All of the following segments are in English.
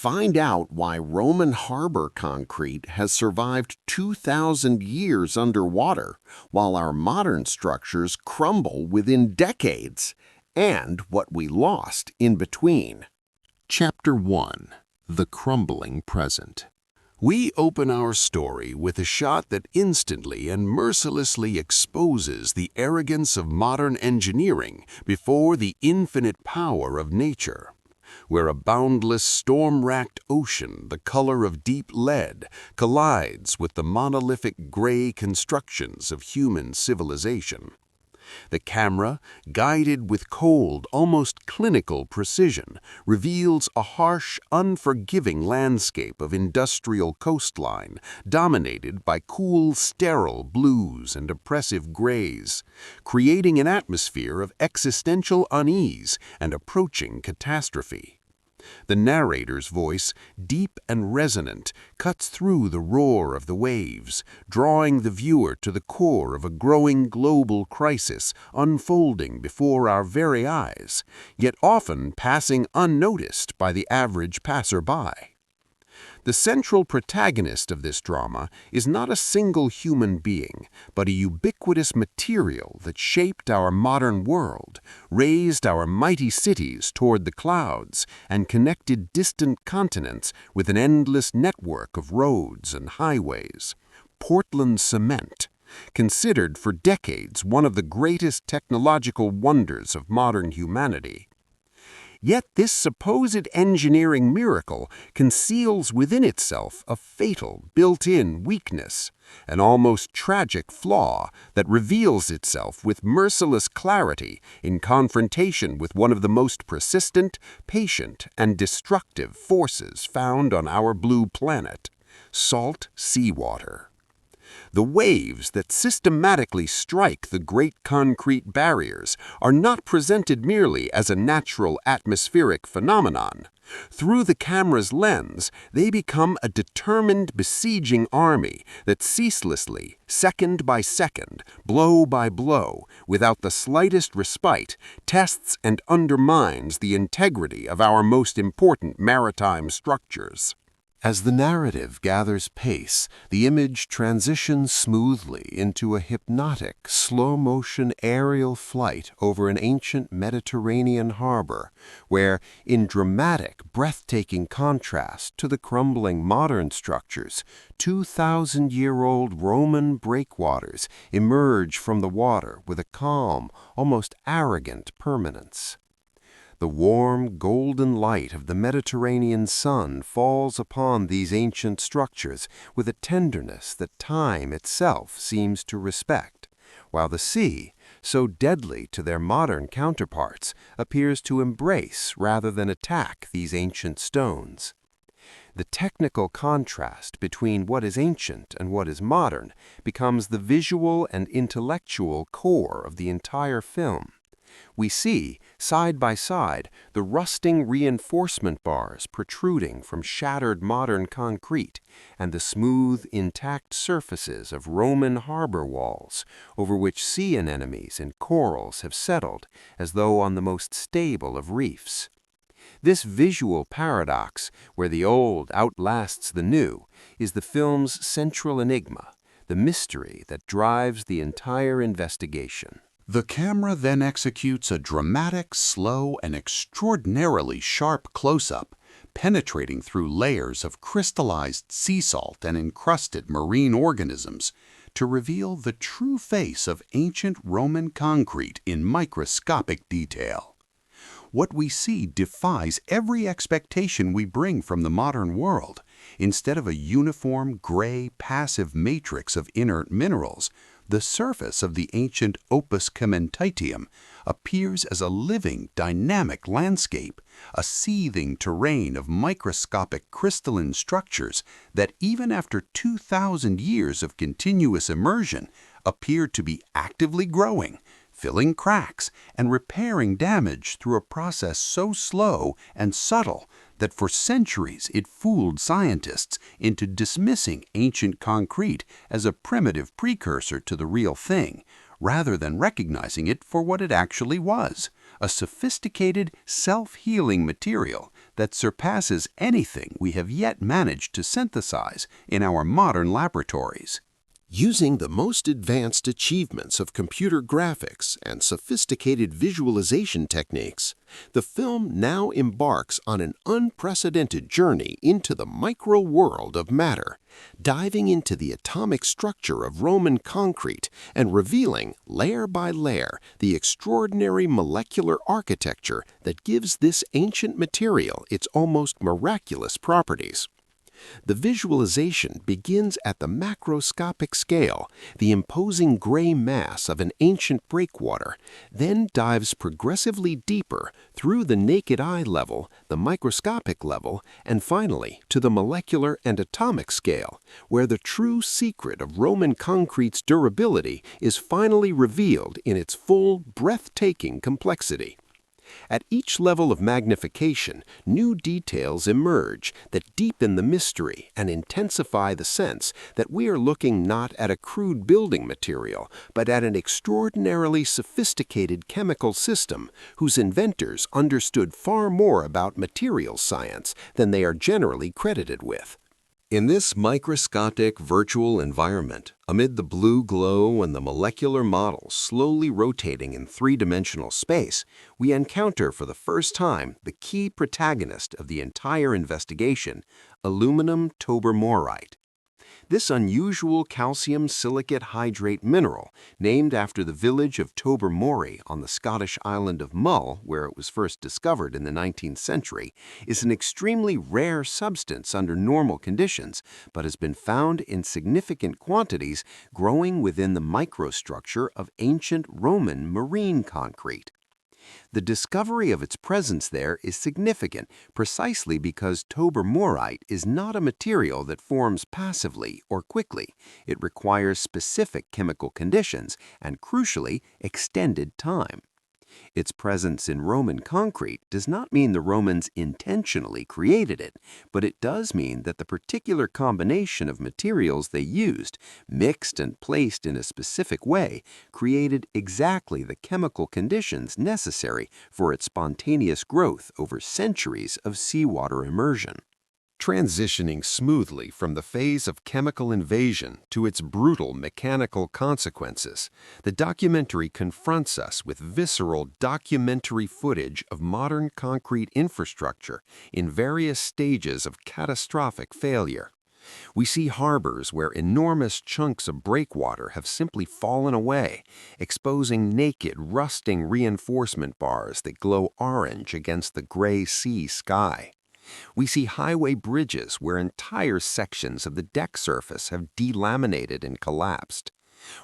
Find out why Roman harbor concrete has survived 2,000 years underwater, while our modern structures crumble within decades, and what we lost in between. Chapter 1. The Crumbling Present. We open our story with a shot that instantly and mercilessly exposes the arrogance of modern engineering before the infinite power of nature. Where a boundless, storm-racked ocean, the color of deep lead, collides with the monolithic gray constructions of human civilization. The camera, guided with cold, almost clinical precision, reveals a harsh, unforgiving landscape of industrial coastline, dominated by cool, sterile blues and oppressive grays, creating an atmosphere of existential unease and approaching catastrophe. The narrator's voice, deep and resonant, cuts through the roar of the waves, drawing the viewer to the core of a growing global crisis unfolding before our very eyes, yet often passing unnoticed by the average passerby. The central protagonist of this drama is not a single human being, but a ubiquitous material that shaped our modern world, raised our mighty cities toward the clouds, and connected distant continents with an endless network of roads and highways. Portland cement, considered for decades one of the greatest technological wonders of modern humanity. Yet this supposed engineering miracle conceals within itself a fatal, built-in weakness, an almost tragic flaw that reveals itself with merciless clarity in confrontation with one of the most persistent, patient, and destructive forces found on our blue planet: salt seawater. The waves that systematically strike the great concrete barriers are not presented merely as a natural atmospheric phenomenon. Through the camera's lens, they become a determined besieging army that ceaselessly, second by second, blow by blow, without the slightest respite, tests and undermines the integrity of our most important maritime structures. As the narrative gathers pace, the image transitions smoothly into a hypnotic, slow-motion aerial flight over an ancient Mediterranean harbor, where, in dramatic, breathtaking contrast to the crumbling modern structures, 2,000-year-old Roman breakwaters emerge from the water with a calm, almost arrogant permanence. The warm, golden light of the Mediterranean sun falls upon these ancient structures with a tenderness that time itself seems to respect, while the sea, so deadly to their modern counterparts, appears to embrace rather than attack these ancient stones. The technical contrast between what is ancient and what is modern becomes the visual and intellectual core of the entire film. We see, side by side, the rusting reinforcement bars protruding from shattered modern concrete and the smooth, intact surfaces of Roman harbor walls over which sea anemones and corals have settled as though on the most stable of reefs. This visual paradox, where the old outlasts the new, is the film's central enigma, the mystery that drives the entire investigation. The camera then executes a dramatic, slow, and extraordinarily sharp close-up, penetrating through layers of crystallized sea salt and encrusted marine organisms to reveal the true face of ancient Roman concrete in microscopic detail. What we see defies every expectation we bring from the modern world. Instead of a uniform, gray, passive matrix of inert minerals, the surface of the ancient opus cementitium appears as a living, dynamic landscape, a seething terrain of microscopic crystalline structures that, even after 2,000 years of continuous immersion, appear to be actively growing, filling cracks, and repairing damage through a process so slow and subtle that for centuries it fooled scientists into dismissing ancient concrete as a primitive precursor to the real thing, rather than recognizing it for what it actually was, a sophisticated, self-healing material that surpasses anything we have yet managed to synthesize in our modern laboratories. Using the most advanced achievements of computer graphics and sophisticated visualization techniques, the film now embarks on an unprecedented journey into the micro-world of matter, diving into the atomic structure of Roman concrete and revealing, layer by layer, the extraordinary molecular architecture that gives this ancient material its almost miraculous properties. The visualization begins at the macroscopic scale, the imposing gray mass of an ancient breakwater, then dives progressively deeper through the naked eye level, the microscopic level, and finally to the molecular and atomic scale, where the true secret of Roman concrete's durability is finally revealed in its full, breathtaking complexity. At each level of magnification, new details emerge that deepen the mystery and intensify the sense that we are looking not at a crude building material, but at an extraordinarily sophisticated chemical system whose inventors understood far more about materials science than they are generally credited with. In this microscopic virtual environment, amid the blue glow and the molecular models slowly rotating in three-dimensional space, we encounter for the first time the key protagonist of the entire investigation, aluminum tobermorite. This unusual calcium silicate hydrate mineral, named after the village of Tobermorite on the Scottish island of Mull, where it was first discovered in the 19th century, is an extremely rare substance under normal conditions, but has been found in significant quantities growing within the microstructure of ancient Roman marine concrete. The discovery of its presence there is significant precisely because tobermorite is not a material that forms passively or quickly. It requires specific chemical conditions and, crucially, extended time. Its presence in Roman concrete does not mean the Romans intentionally created it, but it does mean that the particular combination of materials they used, mixed and placed in a specific way, created exactly the chemical conditions necessary for its spontaneous growth over centuries of seawater immersion. Transitioning smoothly from the phase of chemical invasion to its brutal mechanical consequences, the documentary confronts us with visceral documentary footage of modern concrete infrastructure in various stages of catastrophic failure. We see harbors where enormous chunks of breakwater have simply fallen away, exposing naked, rusting reinforcement bars that glow orange against the gray sea sky. We see highway bridges where entire sections of the deck surface have delaminated and collapsed.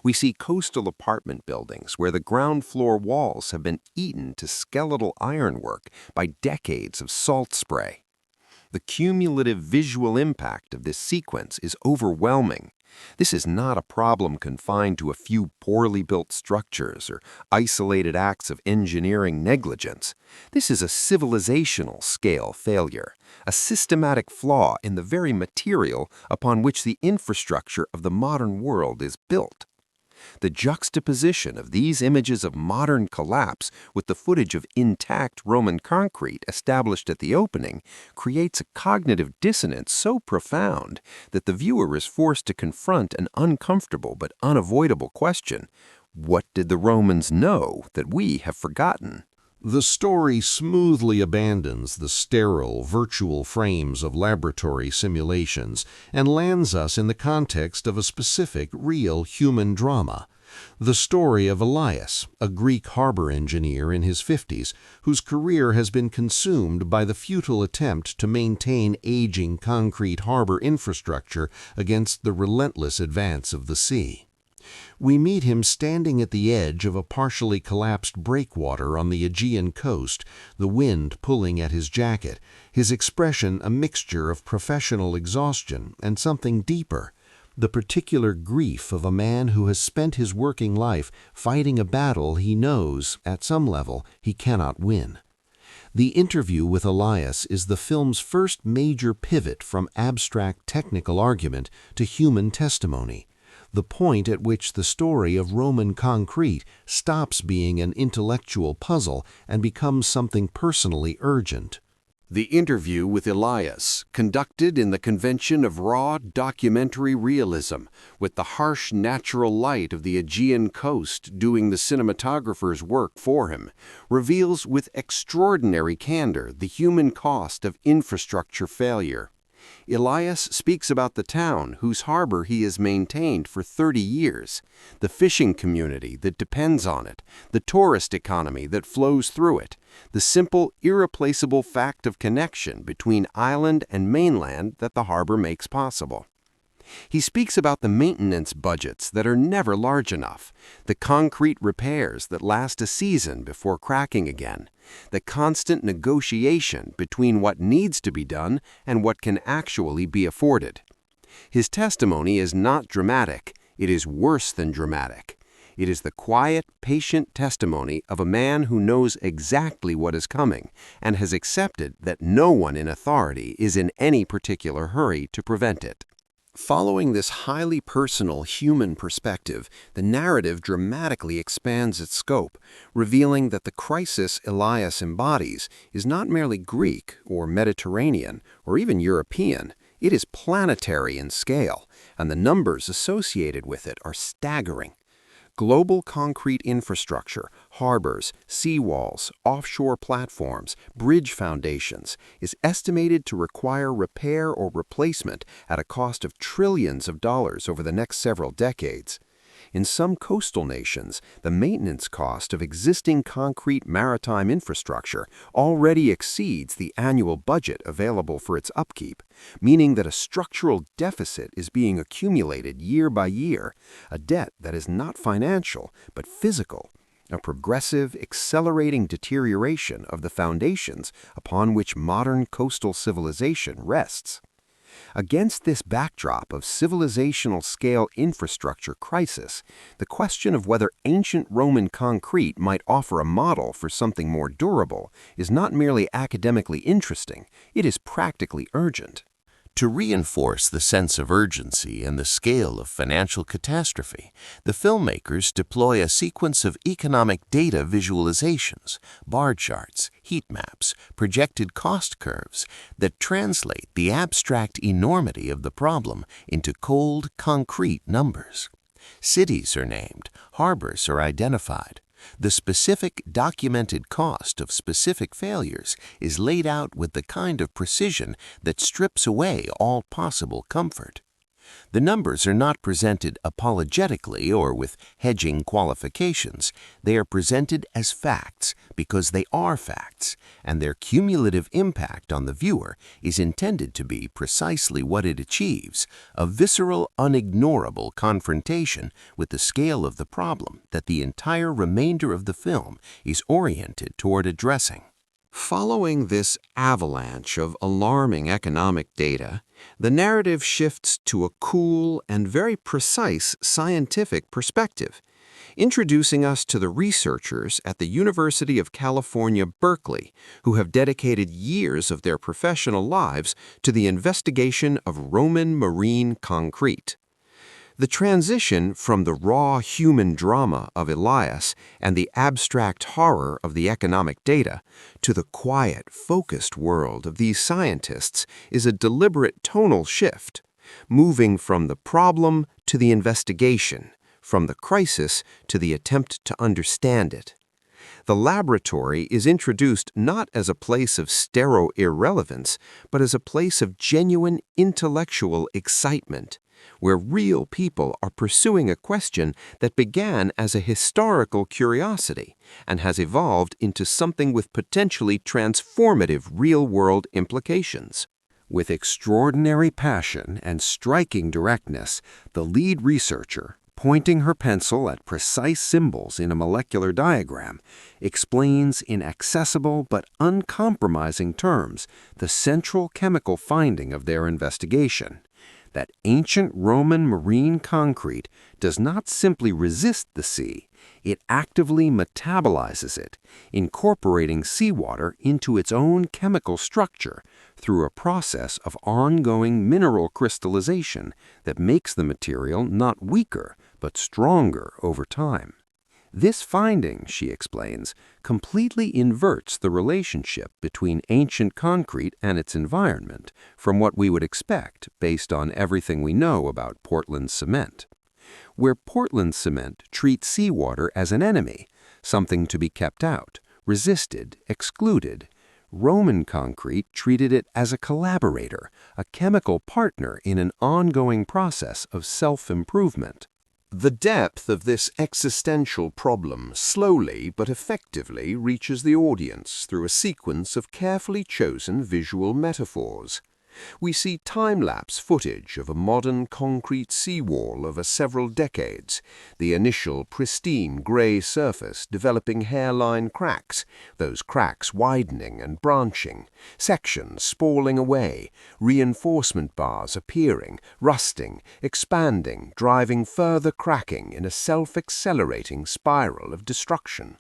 We see coastal apartment buildings where the ground floor walls have been eaten to skeletal ironwork by decades of salt spray. The cumulative visual impact of this sequence is overwhelming. This is not a problem confined to a few poorly built structures or isolated acts of engineering negligence. This is a civilizational scale failure, a systematic flaw in the very material upon which the infrastructure of the modern world is built. The juxtaposition of these images of modern collapse with the footage of intact Roman concrete established at the opening creates a cognitive dissonance so profound that the viewer is forced to confront an uncomfortable but unavoidable question: what did the Romans know that we have forgotten? The story smoothly abandons the sterile, virtual frames of laboratory simulations and lands us in the context of a specific, real human drama. The story of Elias, a Greek harbor engineer in his 50s, whose career has been consumed by the futile attempt to maintain aging concrete harbor infrastructure against the relentless advance of the sea. We meet him standing at the edge of a partially collapsed breakwater on the Aegean coast, the wind pulling at his jacket, his expression a mixture of professional exhaustion and something deeper, the particular grief of a man who has spent his working life fighting a battle he knows, at some level, he cannot win. The interview with Elias is the film's first major pivot from abstract technical argument to human testimony, the point at which the story of Roman concrete stops being an intellectual puzzle and becomes something personally urgent. The interview with Elias, conducted in the convention of raw documentary realism, with the harsh natural light of the Aegean coast doing the cinematographer's work for him, reveals with extraordinary candor the human cost of infrastructure failure. Elias speaks about the town whose harbor he has maintained for 30 years, the fishing community that depends on it, the tourist economy that flows through it, the simple, irreplaceable fact of connection between island and mainland that the harbor makes possible. He speaks about the maintenance budgets that are never large enough, the concrete repairs that last a season before cracking again, the constant negotiation between what needs to be done and what can actually be afforded. His testimony is not dramatic, it is worse than dramatic. It is the quiet, patient testimony of a man who knows exactly what is coming and has accepted that no one in authority is in any particular hurry to prevent it. Following this highly personal human perspective, the narrative dramatically expands its scope, revealing that the crisis Elias embodies is not merely Greek or Mediterranean or even European. It is planetary in scale, and the numbers associated with it are staggering. Global concrete infrastructure, harbors, seawalls, offshore platforms, bridge foundations is estimated to require repair or replacement at a cost of trillions of dollars over the next several decades. In some coastal nations, the maintenance cost of existing concrete maritime infrastructure already exceeds the annual budget available for its upkeep, meaning that a structural deficit is being accumulated year by year, a debt that is not financial but physical, a progressive, accelerating deterioration of the foundations upon which modern coastal civilization rests. Against this backdrop of civilizational-scale infrastructure crisis, the question of whether ancient Roman concrete might offer a model for something more durable is not merely academically interesting, it is practically urgent. To reinforce the sense of urgency and the scale of financial catastrophe, the filmmakers deploy a sequence of economic data visualizations, bar charts, heat maps, projected cost curves that translate the abstract enormity of the problem into cold, concrete numbers. Cities are named, harbors are identified. The specific documented cost of specific failures is laid out with the kind of precision that strips away all possible comfort. The numbers are not presented apologetically or with hedging qualifications. They are presented as facts because they are facts, and their cumulative impact on the viewer is intended to be precisely what it achieves, a visceral, unignorable confrontation with the scale of the problem that the entire remainder of the film is oriented toward addressing. Following this avalanche of alarming economic data, the narrative shifts to a cool and very precise scientific perspective, introducing us to the researchers at the University of California, Berkeley, who have dedicated years of their professional lives to the investigation of Roman marine concrete. The transition from the raw human drama of Elias and the abstract horror of the economic data to the quiet, focused world of these scientists is a deliberate tonal shift, moving from the problem to the investigation, from the crisis to the attempt to understand it. The laboratory is introduced not as a place of sterile irrelevance, but as a place of genuine intellectual excitement, where real people are pursuing a question that began as a historical curiosity and has evolved into something with potentially transformative real-world implications. With extraordinary passion and striking directness, the lead researcher, pointing her pencil at precise symbols in a molecular diagram, explains in accessible but uncompromising terms the central chemical finding of their investigation: that ancient Roman marine concrete does not simply resist the sea, it actively metabolizes it, incorporating seawater into its own chemical structure through a process of ongoing mineral crystallization that makes the material not weaker but stronger over time. This finding, she explains, completely inverts the relationship between ancient concrete and its environment from what we would expect based on everything we know about Portland cement. Where Portland cement treats seawater as an enemy, something to be kept out, resisted, excluded, Roman concrete treated it as a collaborator, a chemical partner in an ongoing process of self-improvement. The depth of this existential problem slowly but effectively reaches the audience through a sequence of carefully chosen visual metaphors. We see time-lapse footage of a modern concrete seawall over several decades, the initial pristine gray surface developing hairline cracks, those cracks widening and branching, sections spalling away, reinforcement bars appearing, rusting, expanding, driving further cracking in a self-accelerating spiral of destruction.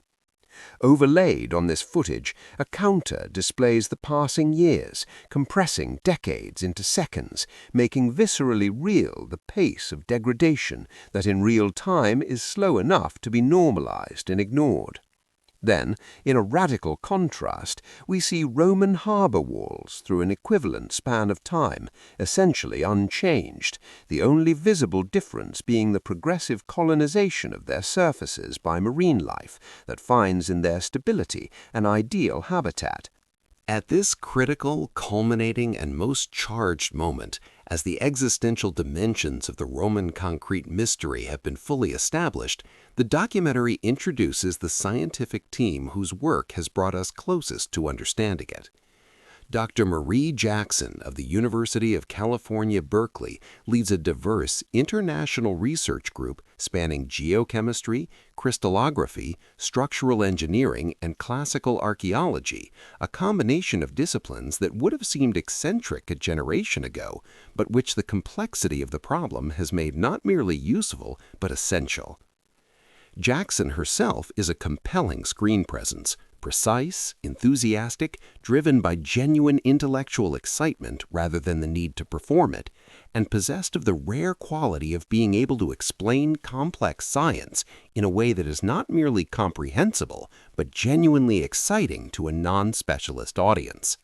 Overlaid on this footage, a counter displays the passing years, compressing decades into seconds, making viscerally real the pace of degradation that in real time is slow enough to be normalized and ignored. Then, in a radical contrast, we see Roman harbor walls through an equivalent span of time, essentially unchanged, the only visible difference being the progressive colonization of their surfaces by marine life that finds in their stability an ideal habitat. At this critical, culminating, and most charged moment, as the existential dimensions of the Roman concrete mystery have been fully established, the documentary introduces the scientific team whose work has brought us closest to understanding it. Dr. Marie Jackson of the University of California, Berkeley leads a diverse international research group spanning geochemistry, crystallography, structural engineering, and classical archaeology, a combination of disciplines that would have seemed eccentric a generation ago, but which the complexity of the problem has made not merely useful, but essential. Jackson herself is a compelling screen presence, precise, enthusiastic, driven by genuine intellectual excitement rather than the need to perform it, and possessed of the rare quality of being able to explain complex science in a way that is not merely comprehensible, but genuinely exciting to a non-specialist audience.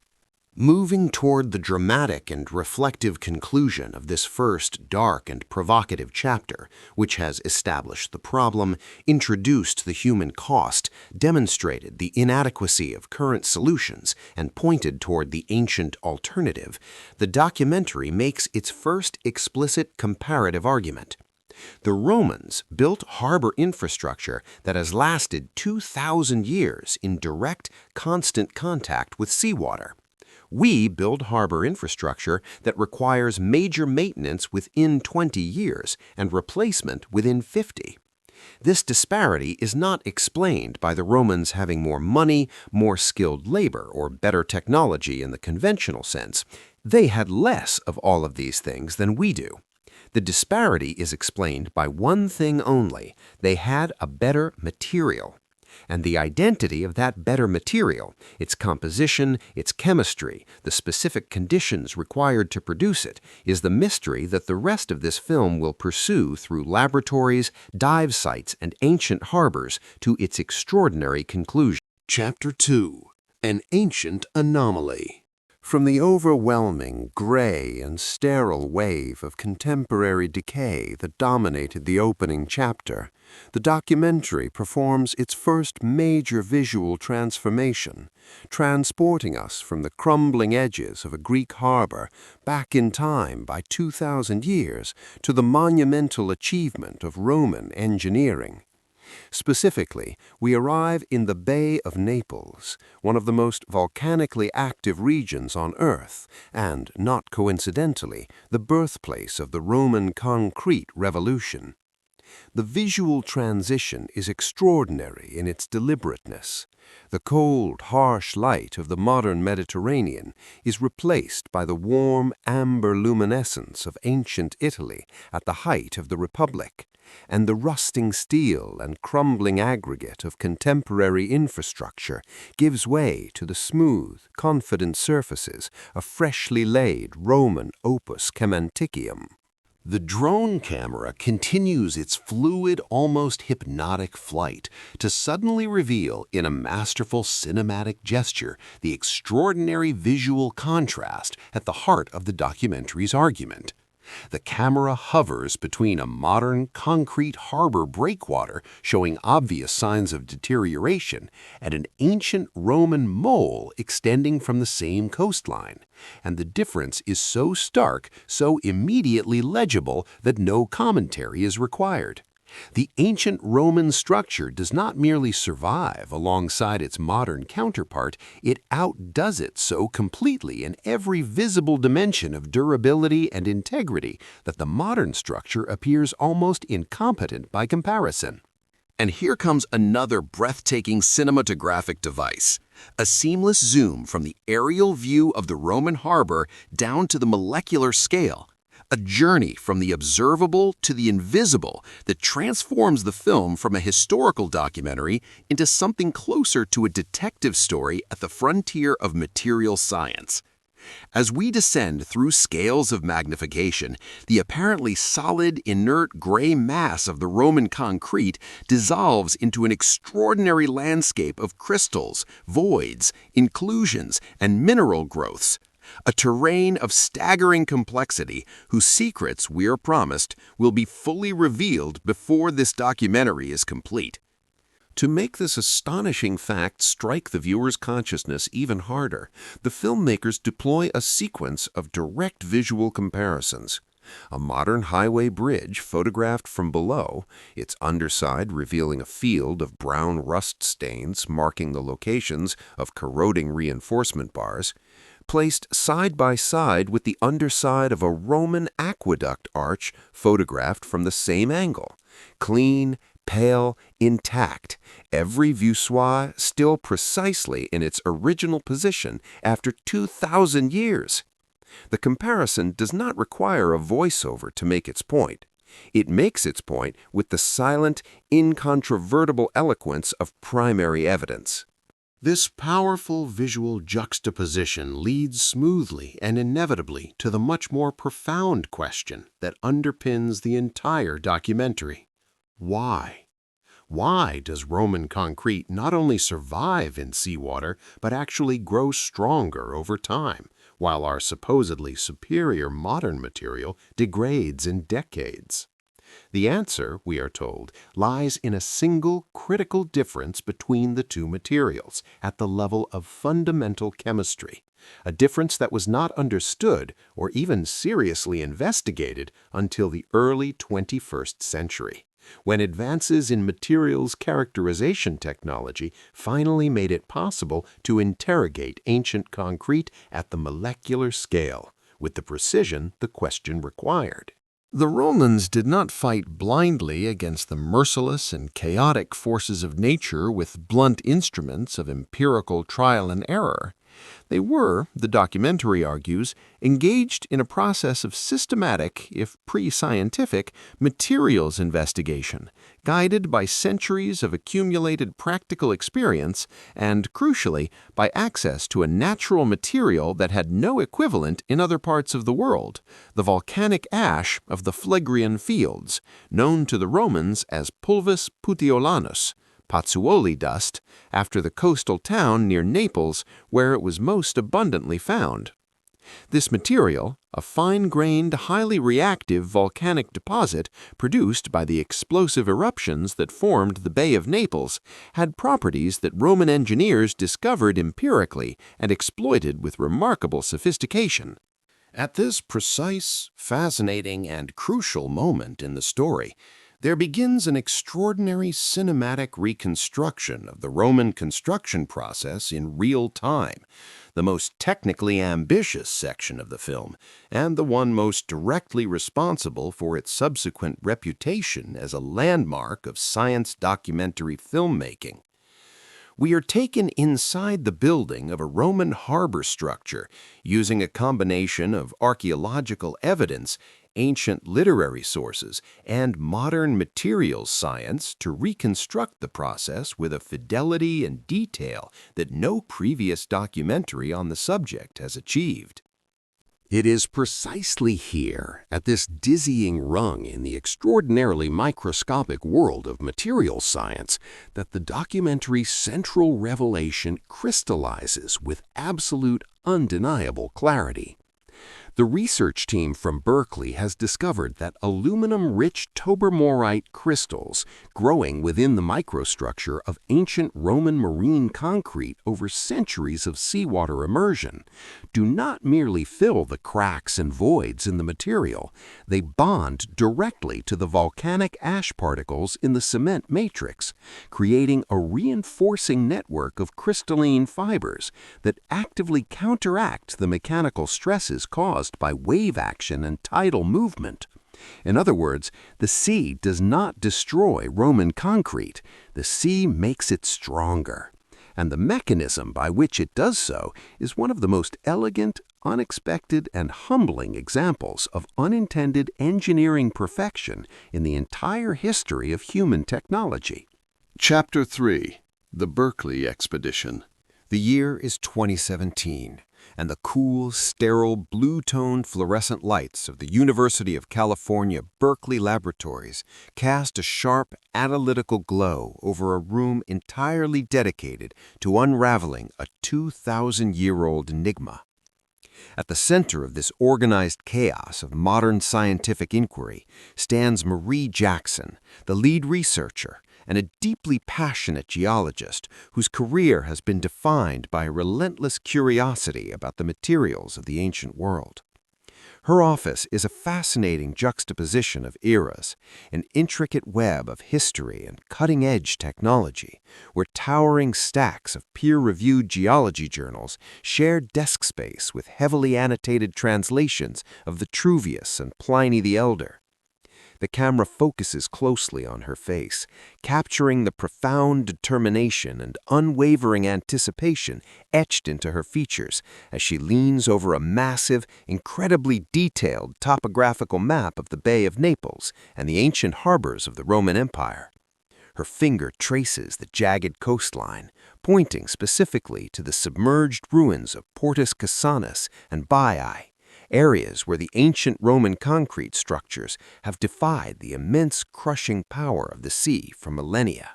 Moving toward the dramatic and reflective conclusion of this first dark and provocative chapter, which has established the problem, introduced the human cost, demonstrated the inadequacy of current solutions, and pointed toward the ancient alternative, the documentary makes its first explicit comparative argument. The Romans built harbor infrastructure that has lasted 2,000 years in direct, constant contact with seawater. We build harbor infrastructure that requires major maintenance within 20 years and replacement within 50. This disparity is not explained by the Romans having more money, more skilled labor, or better technology in the conventional sense. They had less of all of these things than we do. The disparity is explained by one thing only: they had a better material. And the identity of that better material, its composition, its chemistry, the specific conditions required to produce it, is the mystery that the rest of this film will pursue through laboratories, dive sites, and ancient harbors to its extraordinary conclusion. Chapter 2: An Ancient Anomaly. From the overwhelming, gray, and sterile wave of contemporary decay that dominated the opening chapter, the documentary performs its first major visual transformation, transporting us from the crumbling edges of a Greek harbor back in time by 2,000 years to the monumental achievement of Roman engineering. Specifically, we arrive in the Bay of Naples, one of the most volcanically active regions on Earth, and, not coincidentally, the birthplace of the Roman concrete revolution. The visual transition is extraordinary in its deliberateness. The cold, harsh light of the modern Mediterranean is replaced by the warm, amber luminescence of ancient Italy at the height of the Republic, and the rusting steel and crumbling aggregate of contemporary infrastructure gives way to the smooth, confident surfaces of freshly laid Roman opus cementicium. The drone camera continues its fluid, almost hypnotic flight to suddenly reveal, in a masterful cinematic gesture, the extraordinary visual contrast at the heart of the documentary's argument. The camera hovers between a modern concrete harbor breakwater showing obvious signs of deterioration and an ancient Roman mole extending from the same coastline. And the difference is so stark, so immediately legible that no commentary is required. The ancient Roman structure does not merely survive alongside its modern counterpart, it outdoes it so completely in every visible dimension of durability and integrity that the modern structure appears almost incompetent by comparison. And here comes another breathtaking cinematographic device, a seamless zoom from the aerial view of the Roman harbor down to the molecular scale. A journey from the observable to the invisible that transforms the film from a historical documentary into something closer to a detective story at the frontier of material science. As we descend through scales of magnification, the apparently solid, inert gray mass of the Roman concrete dissolves into an extraordinary landscape of crystals, voids, inclusions, and mineral growths. A terrain of staggering complexity whose secrets, we are promised, will be fully revealed before this documentary is complete. To make this astonishing fact strike the viewer's consciousness even harder, the filmmakers deploy a sequence of direct visual comparisons. A modern highway bridge photographed from below, its underside revealing a field of brown rust stains marking the locations of corroding reinforcement bars, placed side by side with the underside of a Roman aqueduct arch photographed from the same angle. Clean, pale, intact, every voussoir still precisely in its original position after 2,000 years. The comparison does not require a voiceover to make its point. It makes its point with the silent, incontrovertible eloquence of primary evidence. This powerful visual juxtaposition leads smoothly and inevitably to the much more profound question that underpins the entire documentary. Why? Why does Roman concrete not only survive in seawater, but actually grow stronger over time, while our supposedly superior modern material degrades in decades? The answer, we are told, lies in a single critical difference between the two materials at the level of fundamental chemistry, a difference that was not understood or even seriously investigated until the early 21st century, when advances in materials characterization technology finally made it possible to interrogate ancient concrete at the molecular scale, with the precision the question required. The Romans did not fight blindly against the merciless and chaotic forces of nature with blunt instruments of empirical trial and error. They were, the documentary argues, engaged in a process of systematic, if pre-scientific, materials investigation, guided by centuries of accumulated practical experience and, crucially, by access to a natural material that had no equivalent in other parts of the world, the volcanic ash of the Phlegrean fields, known to the Romans as pulvis putiolanus, Pozzuoli dust, after the coastal town near Naples where it was most abundantly found. This material, a fine-grained, highly reactive volcanic deposit produced by the explosive eruptions that formed the Bay of Naples, had properties that Roman engineers discovered empirically and exploited with remarkable sophistication. At this precise, fascinating, and crucial moment in the story, there begins an extraordinary cinematic reconstruction of the Roman construction process in real time, the most technically ambitious section of the film, and the one most directly responsible for its subsequent reputation as a landmark of science documentary filmmaking. We are taken inside the building of a Roman harbor structure using a combination of archaeological evidence, ancient literary sources, and modern materials science to reconstruct the process with a fidelity and detail that no previous documentary on the subject has achieved. It is precisely here, at this dizzying rung in the extraordinarily microscopic world of materials science, that the documentary's central revelation crystallizes with absolute, undeniable clarity. The research team from Berkeley has discovered that aluminum-rich Tobermorite crystals growing within the microstructure of ancient Roman marine concrete over centuries of seawater immersion do not merely fill the cracks and voids in the material, they bond directly to the volcanic ash particles in the cement matrix, creating a reinforcing network of crystalline fibers that actively counteract the mechanical stresses caused by wave action and tidal movement. In other words, the sea does not destroy Roman concrete, the sea makes it stronger. And the mechanism by which it does so is one of the most elegant, unexpected, and humbling examples of unintended engineering perfection in the entire history of human technology. Chapter 3. The Berkeley Expedition. The year is 2017. And the cool, sterile, blue-toned fluorescent lights of the University of California, Berkeley laboratories cast a sharp, analytical glow over a room entirely dedicated to unraveling a 2,000-year-old enigma. At the center of this organized chaos of modern scientific inquiry stands Marie Jackson, the lead researcher, and a deeply passionate geologist whose career has been defined by a relentless curiosity about the materials of the ancient world. Her office is a fascinating juxtaposition of eras, an intricate web of history and cutting-edge technology, where towering stacks of peer-reviewed geology journals share desk space with heavily annotated translations of Vitruvius and Pliny the Elder. The camera focuses closely on her face, capturing the profound determination and unwavering anticipation etched into her features as she leans over a massive, incredibly detailed topographical map of the Bay of Naples and the ancient harbors of the Roman Empire. Her finger traces the jagged coastline, pointing specifically to the submerged ruins of Portus Cassanus and Baiae, areas where the ancient Roman concrete structures have defied the immense crushing power of the sea for millennia.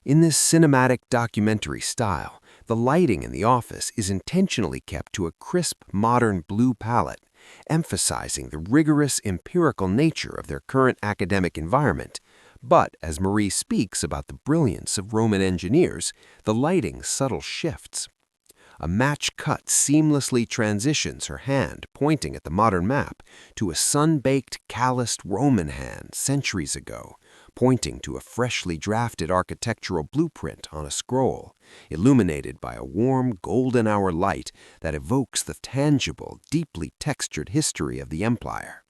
In this cinematic documentary style, the lighting in the office is intentionally kept to a crisp, modern blue palette, emphasizing the rigorous empirical nature of their current academic environment. But as Marie speaks about the brilliance of Roman engineers, the lighting's subtle shifts. A match cut seamlessly transitions her hand, pointing at the modern map, to a sun-baked, calloused Roman hand centuries ago, pointing to a freshly drafted architectural blueprint on a scroll, illuminated by a warm, golden hour light that evokes the tangible, deeply textured history of the empire.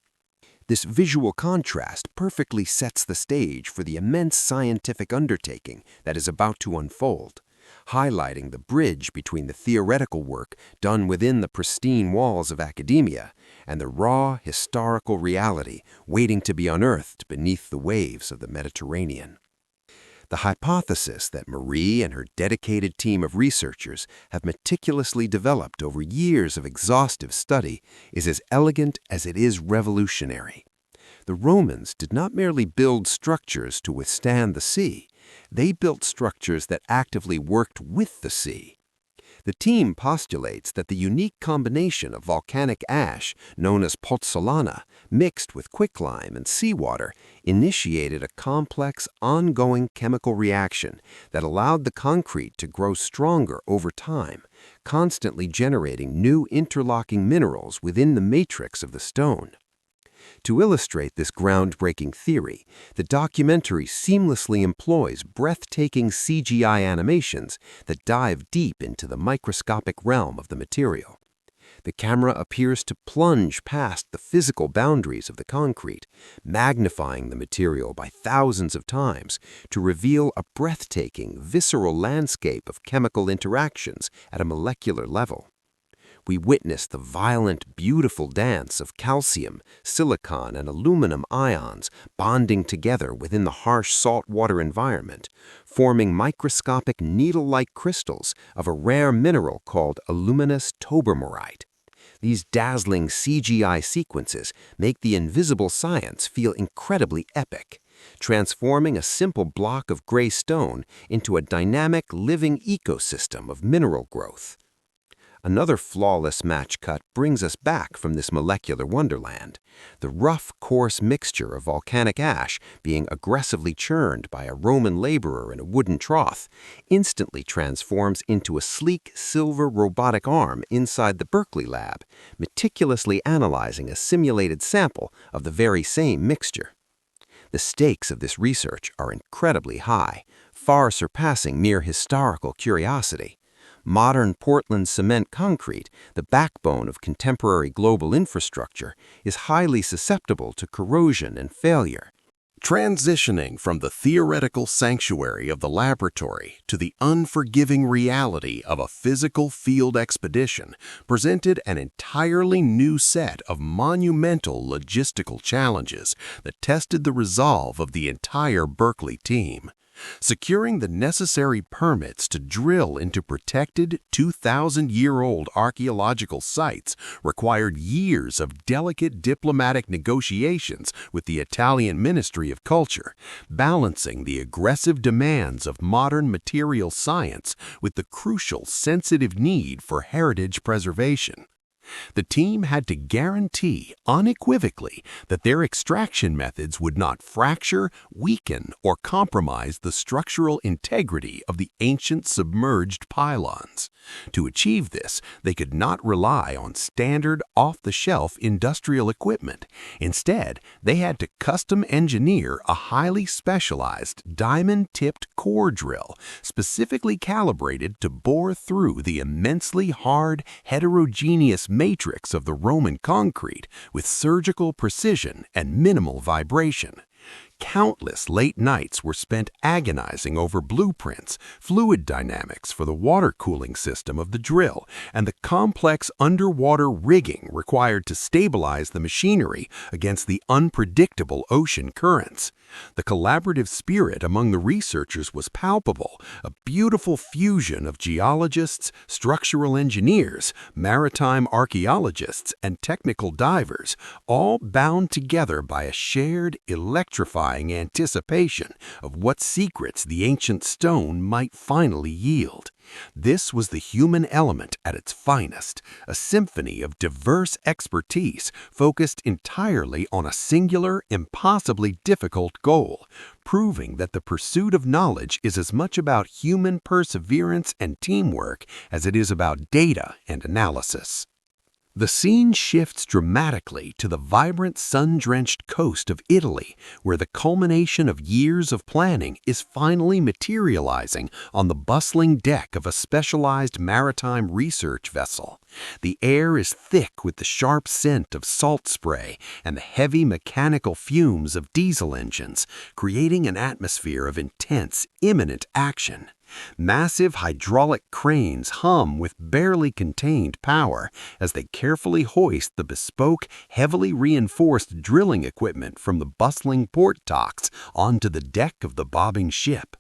This visual contrast perfectly sets the stage for the immense scientific undertaking that is about to unfold, highlighting the bridge between the theoretical work done within the pristine walls of academia and the raw, historical reality waiting to be unearthed beneath the waves of the Mediterranean. The hypothesis that Marie and her dedicated team of researchers have meticulously developed over years of exhaustive study is as elegant as it is revolutionary. The Romans did not merely build structures to withstand the sea, they built structures that actively worked with the sea. The team postulates that the unique combination of volcanic ash, known as pozzolana, mixed with quicklime and seawater, initiated a complex, ongoing chemical reaction that allowed the concrete to grow stronger over time, constantly generating new interlocking minerals within the matrix of the stone. To illustrate this groundbreaking theory, the documentary seamlessly employs breathtaking CGI animations that dive deep into the microscopic realm of the material. The camera appears to plunge past the physical boundaries of the concrete, magnifying the material by thousands of times to reveal a breathtaking, visceral landscape of chemical interactions at a molecular level. We witness the violent, beautiful dance of calcium, silicon, and aluminum ions bonding together within the harsh saltwater environment, forming microscopic needle-like crystals of a rare mineral called aluminous Tobermorite. These dazzling CGI sequences make the invisible science feel incredibly epic, transforming a simple block of gray stone into a dynamic, living ecosystem of mineral growth. Another flawless match cut brings us back from this molecular wonderland, the rough, coarse mixture of volcanic ash being aggressively churned by a Roman laborer in a wooden trough instantly transforms into a sleek silver robotic arm inside the Berkeley lab, meticulously analyzing a simulated sample of the very same mixture. The stakes of this research are incredibly high, far surpassing mere historical curiosity. Modern Portland cement concrete, the backbone of contemporary global infrastructure, is highly susceptible to corrosion and failure. Transitioning from the theoretical sanctuary of the laboratory to the unforgiving reality of a physical field expedition presented an entirely new set of monumental logistical challenges that tested the resolve of the entire Berkeley team. Securing the necessary permits to drill into protected 2,000-year-old archaeological sites required years of delicate diplomatic negotiations with the Italian Ministry of Culture, balancing the aggressive demands of modern material science with the crucial sensitive need for heritage preservation. The team had to guarantee unequivocally that their extraction methods would not fracture, weaken, or compromise the structural integrity of the ancient submerged pylons. To achieve this, they could not rely on standard, off-the-shelf industrial equipment. Instead, they had to custom engineer a highly specialized diamond-tipped core drill, specifically calibrated to bore through the immensely hard, heterogeneous matrix of the Roman concrete with surgical precision and minimal vibration. Countless late nights were spent agonizing over blueprints, fluid dynamics for the water cooling system of the drill, and the complex underwater rigging required to stabilize the machinery against the unpredictable ocean currents. The collaborative spirit among the researchers was palpable, a beautiful fusion of geologists, structural engineers, maritime archaeologists, and technical divers, all bound together by a shared, electrifying anticipation of what secrets the ancient stone might finally yield. This was the human element at its finest, a symphony of diverse expertise focused entirely on a singular, impossibly difficult goal, proving that the pursuit of knowledge is as much about human perseverance and teamwork as it is about data and analysis. The scene shifts dramatically to the vibrant, sun-drenched coast of Italy, where the culmination of years of planning is finally materializing on the bustling deck of a specialized maritime research vessel. The air is thick with the sharp scent of salt spray and the heavy mechanical fumes of diesel engines, creating an atmosphere of intense, imminent action. Massive hydraulic cranes hum with barely contained power as they carefully hoist the bespoke, heavily reinforced drilling equipment from the bustling port docks onto the deck of the bobbing ship.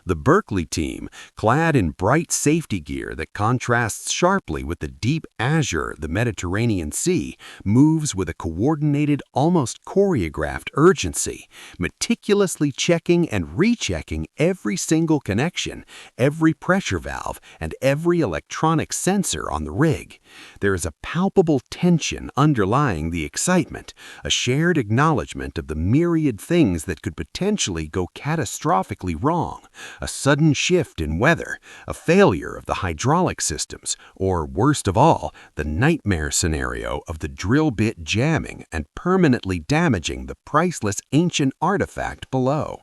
The Berkeley team, clad in bright safety gear that contrasts sharply with the deep azure of the Mediterranean Sea, moves with a coordinated, almost choreographed urgency, meticulously checking and rechecking every single connection, every pressure valve, and every electronic sensor on the rig. There is a palpable tension underlying the excitement, a shared acknowledgement of the myriad things that could potentially go catastrophically wrong. A sudden shift in weather, a failure of the hydraulic systems, or worst of all, the nightmare scenario of the drill bit jamming and permanently damaging the priceless ancient artifact below.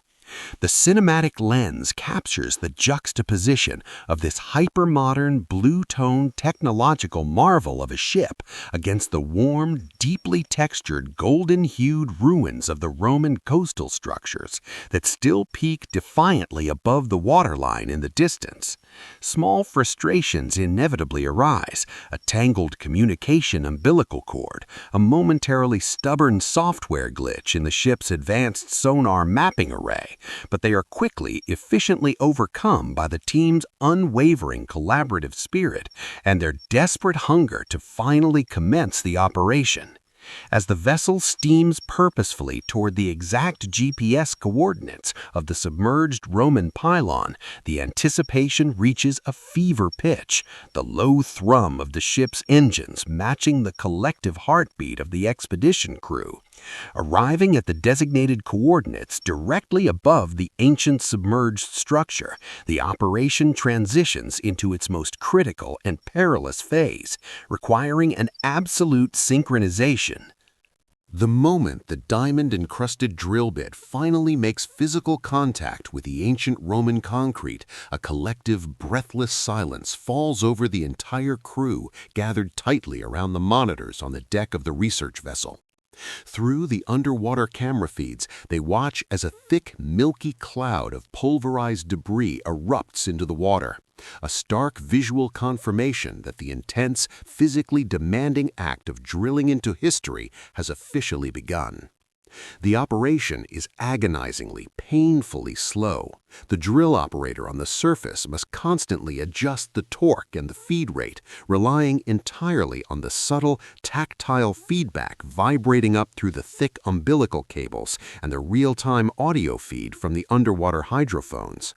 The cinematic lens captures the juxtaposition of this hyper-modern, blue-toned technological marvel of a ship against the warm, deeply textured, golden-hued ruins of the Roman coastal structures that still peak defiantly above the waterline in the distance. Small frustrations inevitably arise, a tangled communication umbilical cord, a momentarily stubborn software glitch in the ship's advanced sonar mapping array, but they are quickly, efficiently overcome by the team's unwavering collaborative spirit and their desperate hunger to finally commence the operation. As the vessel steams purposefully toward the exact GPS coordinates of the submerged Roman pylon, the anticipation reaches a fever pitch, the low thrum of the ship's engines matching the collective heartbeat of the expedition crew. Arriving at the designated coordinates directly above the ancient submerged structure, the operation transitions into its most critical and perilous phase, requiring an absolute synchronization. The moment the diamond-encrusted drill bit finally makes physical contact with the ancient Roman concrete, a collective, breathless silence falls over the entire crew gathered tightly around the monitors on the deck of the research vessel. Through the underwater camera feeds, they watch as a thick, milky cloud of pulverized debris erupts into the water, a stark visual confirmation that the intense, physically demanding act of drilling into history has officially begun. The operation is agonizingly, painfully slow. The drill operator on the surface must constantly adjust the torque and the feed rate, relying entirely on the subtle, tactile feedback vibrating up through the thick umbilical cables and the real-time audio feed from the underwater hydrophones.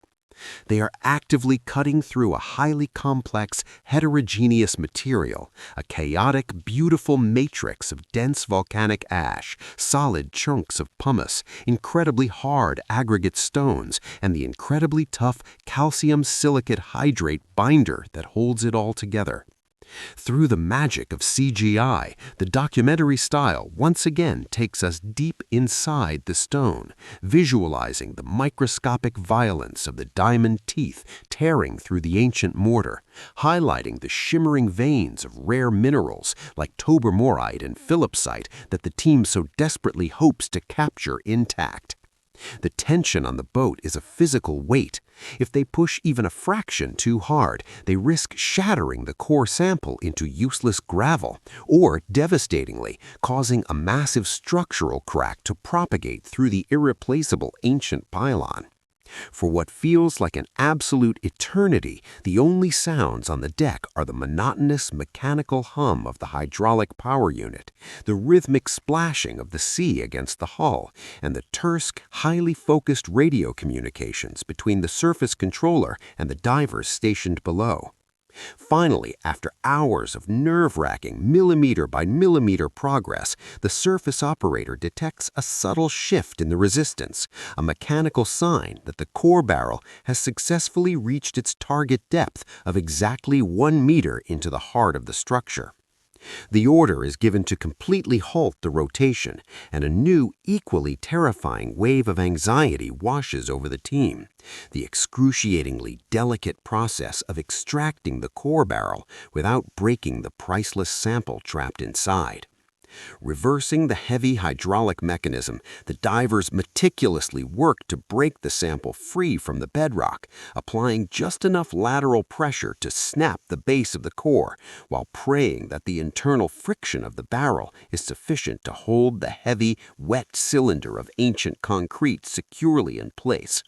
They are actively cutting through a highly complex, heterogeneous material, a chaotic, beautiful matrix of dense volcanic ash, solid chunks of pumice, incredibly hard aggregate stones, and the incredibly tough calcium silicate hydrate binder that holds it all together. Through the magic of CGI, the documentary style once again takes us deep inside the stone, visualizing the microscopic violence of the diamond teeth tearing through the ancient mortar, highlighting the shimmering veins of rare minerals like Tobermorite and Philipsite that the team so desperately hopes to capture intact. The tension on the boat is a physical weight. If they push even a fraction too hard, they risk shattering the core sample into useless gravel, or, devastatingly, causing a massive structural crack to propagate through the irreplaceable ancient pylon. For what feels like an absolute eternity, the only sounds on the deck are the monotonous mechanical hum of the hydraulic power unit, the rhythmic splashing of the sea against the hull, and the terse, highly focused radio communications between the surface controller and the divers stationed below. Finally, after hours of nerve-wracking millimeter-by-millimeter progress, the surface operator detects a subtle shift in the resistance, a mechanical sign that the core barrel has successfully reached its target depth of exactly 1 meter into the heart of the structure. The order is given to completely halt the rotation, and a new, equally terrifying wave of anxiety washes over the team. The excruciatingly delicate process of extracting the core barrel without breaking the priceless sample trapped inside. Reversing the heavy hydraulic mechanism, the divers meticulously work to break the sample free from the bedrock, applying just enough lateral pressure to snap the base of the core, while praying that the internal friction of the barrel is sufficient to hold the heavy, wet cylinder of ancient concrete securely in place.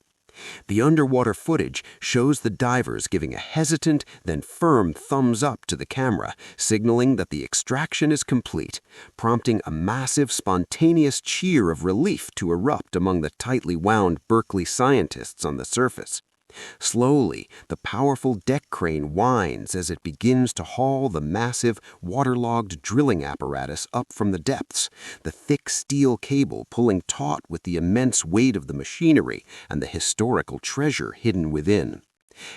The underwater footage shows the divers giving a hesitant, then firm thumbs up to the camera, signaling that the extraction is complete, prompting a massive, spontaneous cheer of relief to erupt among the tightly wound Berkeley scientists on the surface. Slowly, the powerful deck crane whines as it begins to haul the massive, waterlogged drilling apparatus up from the depths, the thick steel cable pulling taut with the immense weight of the machinery and the historical treasure hidden within.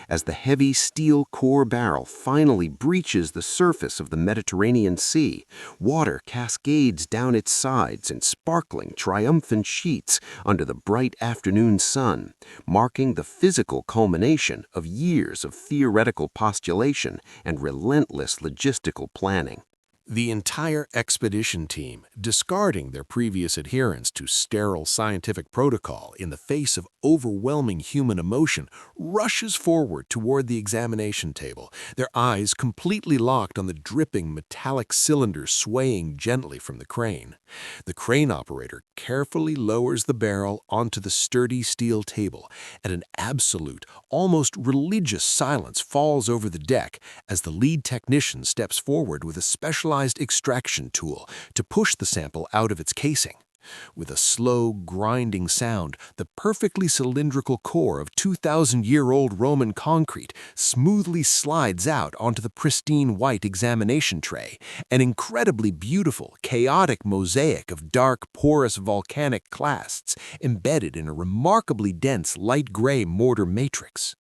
As the heavy steel core barrel finally breaches the surface of the Mediterranean Sea, water cascades down its sides in sparkling, triumphant sheets under the bright afternoon sun, marking the physical culmination of years of theoretical postulation and relentless logistical planning. The entire expedition team, discarding their previous adherence to sterile scientific protocol in the face of overwhelming human emotion, rushes forward toward the examination table, their eyes completely locked on the dripping metallic cylinder swaying gently from the crane. The crane operator carefully lowers the barrel onto the sturdy steel table, and an absolute, almost religious silence falls over the deck as the lead technician steps forward with a specialized extraction tool to push the sample out of its casing. With a slow, grinding sound, the perfectly cylindrical core of 2,000-year-old Roman concrete smoothly slides out onto the pristine white examination tray, an incredibly beautiful, chaotic mosaic of dark, porous volcanic clasts embedded in a remarkably dense light gray mortar matrix.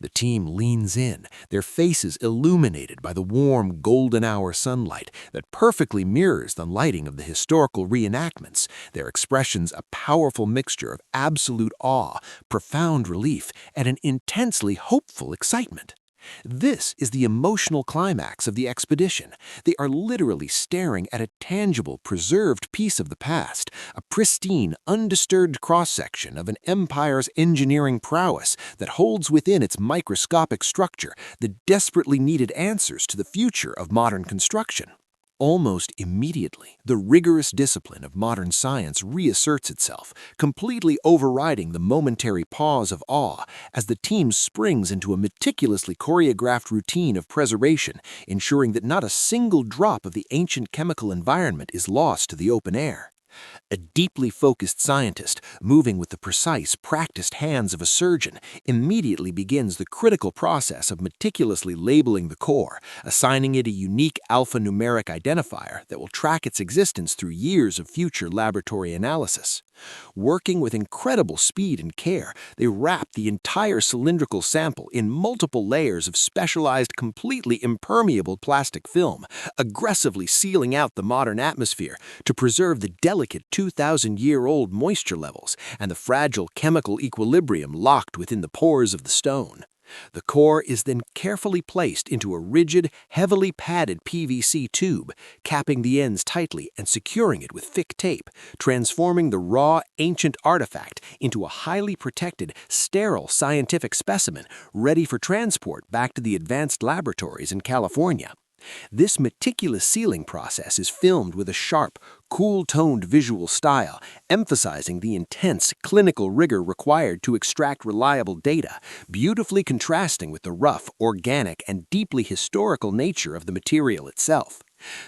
The team leans in, their faces illuminated by the warm golden hour sunlight that perfectly mirrors the lighting of the historical reenactments, their expressions a powerful mixture of absolute awe, profound relief, and an intensely hopeful excitement. This is the emotional climax of the expedition. They are literally staring at a tangible, preserved piece of the past, a pristine, undisturbed cross-section of an empire's engineering prowess that holds within its microscopic structure the desperately needed answers to the future of modern construction. Almost immediately, the rigorous discipline of modern science reasserts itself, completely overriding the momentary pause of awe as the team springs into a meticulously choreographed routine of preservation, ensuring that not a single drop of the ancient chemical environment is lost to the open air. A deeply focused scientist, moving with the precise, practiced hands of a surgeon, immediately begins the critical process of meticulously labeling the core, assigning it a unique alphanumeric identifier that will track its existence through years of future laboratory analysis. Working with incredible speed and care, they wrap the entire cylindrical sample in multiple layers of specialized, completely impermeable plastic film, aggressively sealing out the modern atmosphere to preserve the delicate 2,000-year-old moisture levels and the fragile chemical equilibrium locked within the pores of the stone. The core is then carefully placed into a rigid, heavily padded PVC tube, capping the ends tightly and securing it with thick tape, transforming the raw, ancient artifact into a highly protected, sterile scientific specimen ready for transport back to the advanced laboratories in California. This meticulous sealing process is filmed with a sharp, cool-toned visual style, emphasizing the intense clinical rigor required to extract reliable data, beautifully contrasting with the rough, organic, and deeply historical nature of the material itself.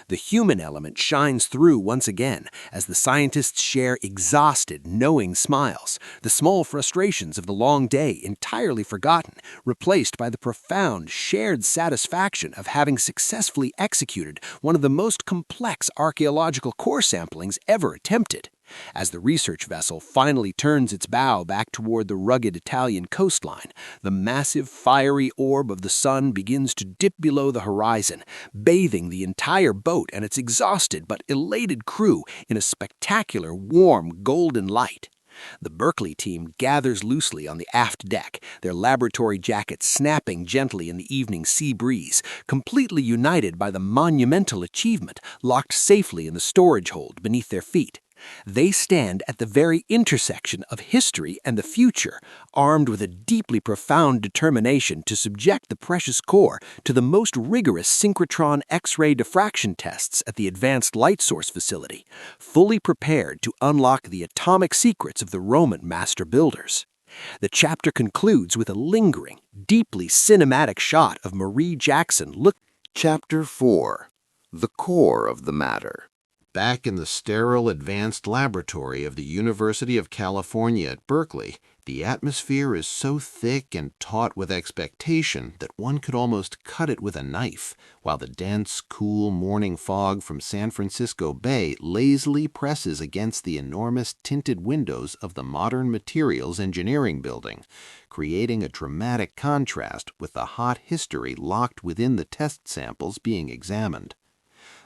The human element shines through once again as the scientists share exhausted, knowing smiles, the small frustrations of the long day entirely forgotten, replaced by the profound, shared satisfaction of having successfully executed one of the most complex archaeological core samplings ever attempted. As the research vessel finally turns its bow back toward the rugged Italian coastline, the massive fiery orb of the sun begins to dip below the horizon, bathing the entire boat and its exhausted but elated crew in a spectacular, warm, golden light. The Berkeley team gathers loosely on the aft deck, their laboratory jackets snapping gently in the evening sea breeze, completely united by the monumental achievement locked safely in the storage hold beneath their feet. They stand at the very intersection of history and the future, armed with a deeply profound determination to subject the precious core to the most rigorous synchrotron X-ray diffraction tests at the Advanced Light Source Facility, fully prepared to unlock the atomic secrets of the Roman master builders. The chapter concludes with a lingering, deeply cinematic shot of Marie Jackson Chapter 4. The Core of the Matter. Back in the sterile advanced laboratory of the University of California at Berkeley, the atmosphere is so thick and taut with expectation that one could almost cut it with a knife, while the dense, cool morning fog from San Francisco Bay lazily presses against the enormous tinted windows of the Modern Materials Engineering Building, creating a dramatic contrast with the hot history locked within the test samples being examined.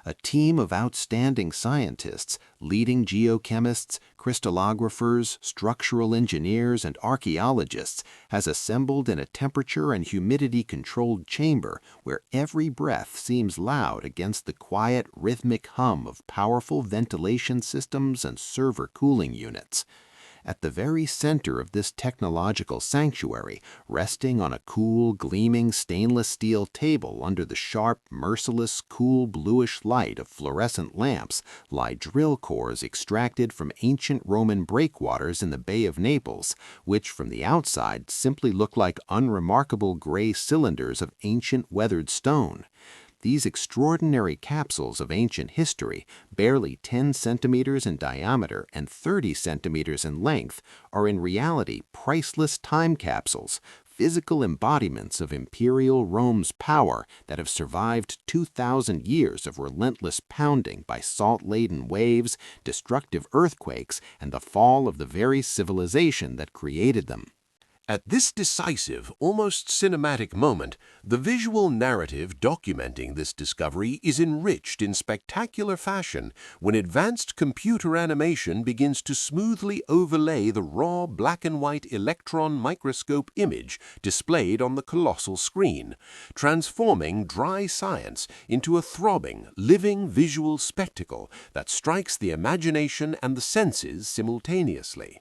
A team of outstanding scientists, leading geochemists, crystallographers, structural engineers, and archaeologists has assembled in a temperature and humidity-controlled chamber where every breath seems loud against the quiet, rhythmic hum of powerful ventilation systems and server cooling units. At the very center of this technological sanctuary, resting on a cool, gleaming stainless steel table under the sharp, merciless, cool bluish light of fluorescent lamps, lie drill cores extracted from ancient Roman breakwaters in the Bay of Naples, which from the outside simply look like unremarkable gray cylinders of ancient weathered stone. These extraordinary capsules of ancient history, barely 10 centimeters in diameter and 30 centimeters in length, are in reality priceless time capsules, physical embodiments of imperial Rome's power that have survived 2,000 years of relentless pounding by salt-laden waves, destructive earthquakes, and the fall of the very civilization that created them. At this decisive, almost cinematic moment, the visual narrative documenting this discovery is enriched in spectacular fashion when advanced computer animation begins to smoothly overlay the raw black-and-white electron microscope image displayed on the colossal screen, transforming dry science into a throbbing, living visual spectacle that strikes the imagination and the senses simultaneously.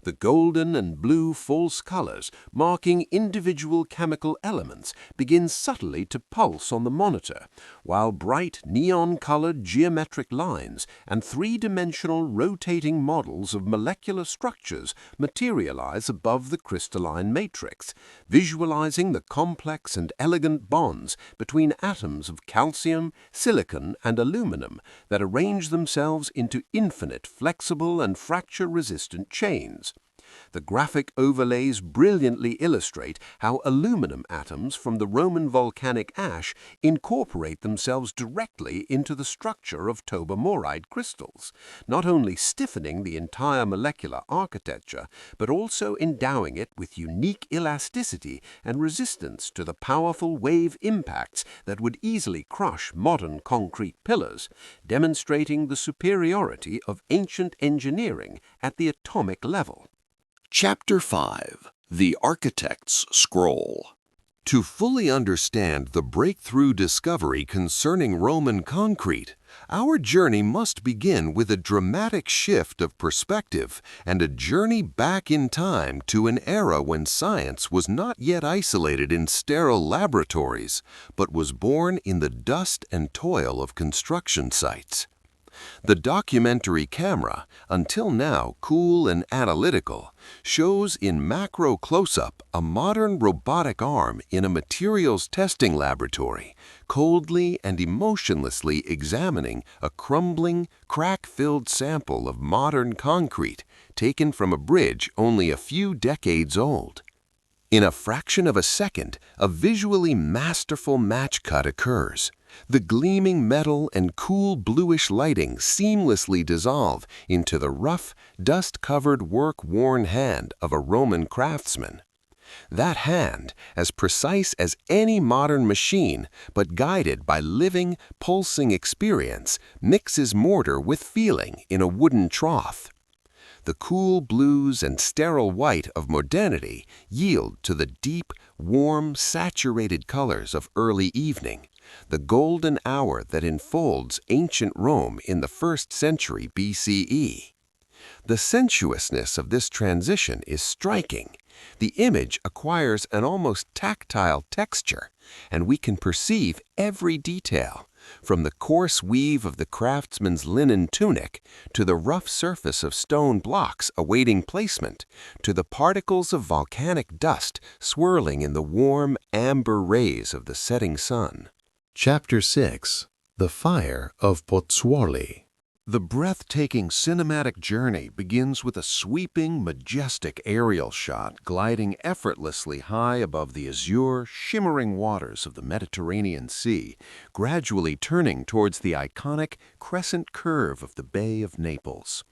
The golden and blue false colors, marking individual chemical elements, begin subtly to pulse on the monitor, while bright neon-colored geometric lines and three-dimensional rotating models of molecular structures materialize above the crystalline matrix, visualizing the complex and elegant bonds between atoms of calcium, silicon, and aluminum that arrange themselves into infinite flexible and fracture-resistant chains. The graphic overlays brilliantly illustrate how aluminum atoms from the Roman volcanic ash incorporate themselves directly into the structure of Tobermorite crystals, not only stiffening the entire molecular architecture, but also endowing it with unique elasticity and resistance to the powerful wave impacts that would easily crush modern concrete pillars, demonstrating the superiority of ancient engineering at the atomic level. Chapter 5. The Architect's Scroll. To fully understand the breakthrough discovery concerning Roman concrete, our journey must begin with a dramatic shift of perspective and a journey back in time to an era when science was not yet isolated in sterile laboratories, but was born in the dust and toil of construction sites. The documentary camera, until now cool and analytical, shows in macro close-up a modern robotic arm in a materials testing laboratory, coldly and emotionlessly examining a crumbling, crack-filled sample of modern concrete taken from a bridge only a few decades old. In a fraction of a second, a visually masterful match cut occurs. The gleaming metal and cool bluish lighting seamlessly dissolve into the rough, dust-covered, work-worn hand of a Roman craftsman. That hand, as precise as any modern machine, but guided by living, pulsing experience, mixes mortar with feeling in a wooden trough. The cool blues and sterile white of modernity yield to the deep, warm, saturated colors of early evening, the golden hour that enfolds ancient Rome in the 1st century BCE. The sensuousness of this transition is striking. The image acquires an almost tactile texture, and we can perceive every detail, from the coarse weave of the craftsman's linen tunic to the rough surface of stone blocks awaiting placement, to the particles of volcanic dust swirling in the warm, amber rays of the setting sun. Chapter 6. The Fire of Pozzuoli. The breathtaking cinematic journey begins with a sweeping, majestic aerial shot gliding effortlessly high above the azure, shimmering waters of the Mediterranean Sea, gradually turning towards the iconic crescent curve of the Bay of Naples.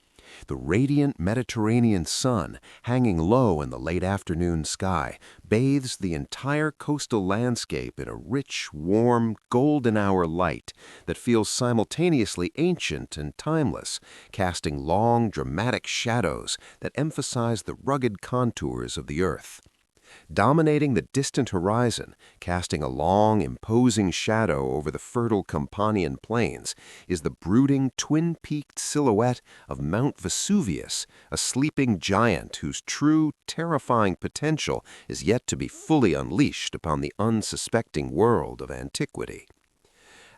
The radiant Mediterranean sun, hanging low in the late afternoon sky, bathes the entire coastal landscape in a rich, warm, golden hour light that feels simultaneously ancient and timeless, casting long, dramatic shadows that emphasize the rugged contours of the earth. Dominating the distant horizon, casting a long, imposing shadow over the fertile Campanian plains, is the brooding, twin-peaked silhouette of Mount Vesuvius, a sleeping giant whose true, terrifying potential is yet to be fully unleashed upon the unsuspecting world of antiquity.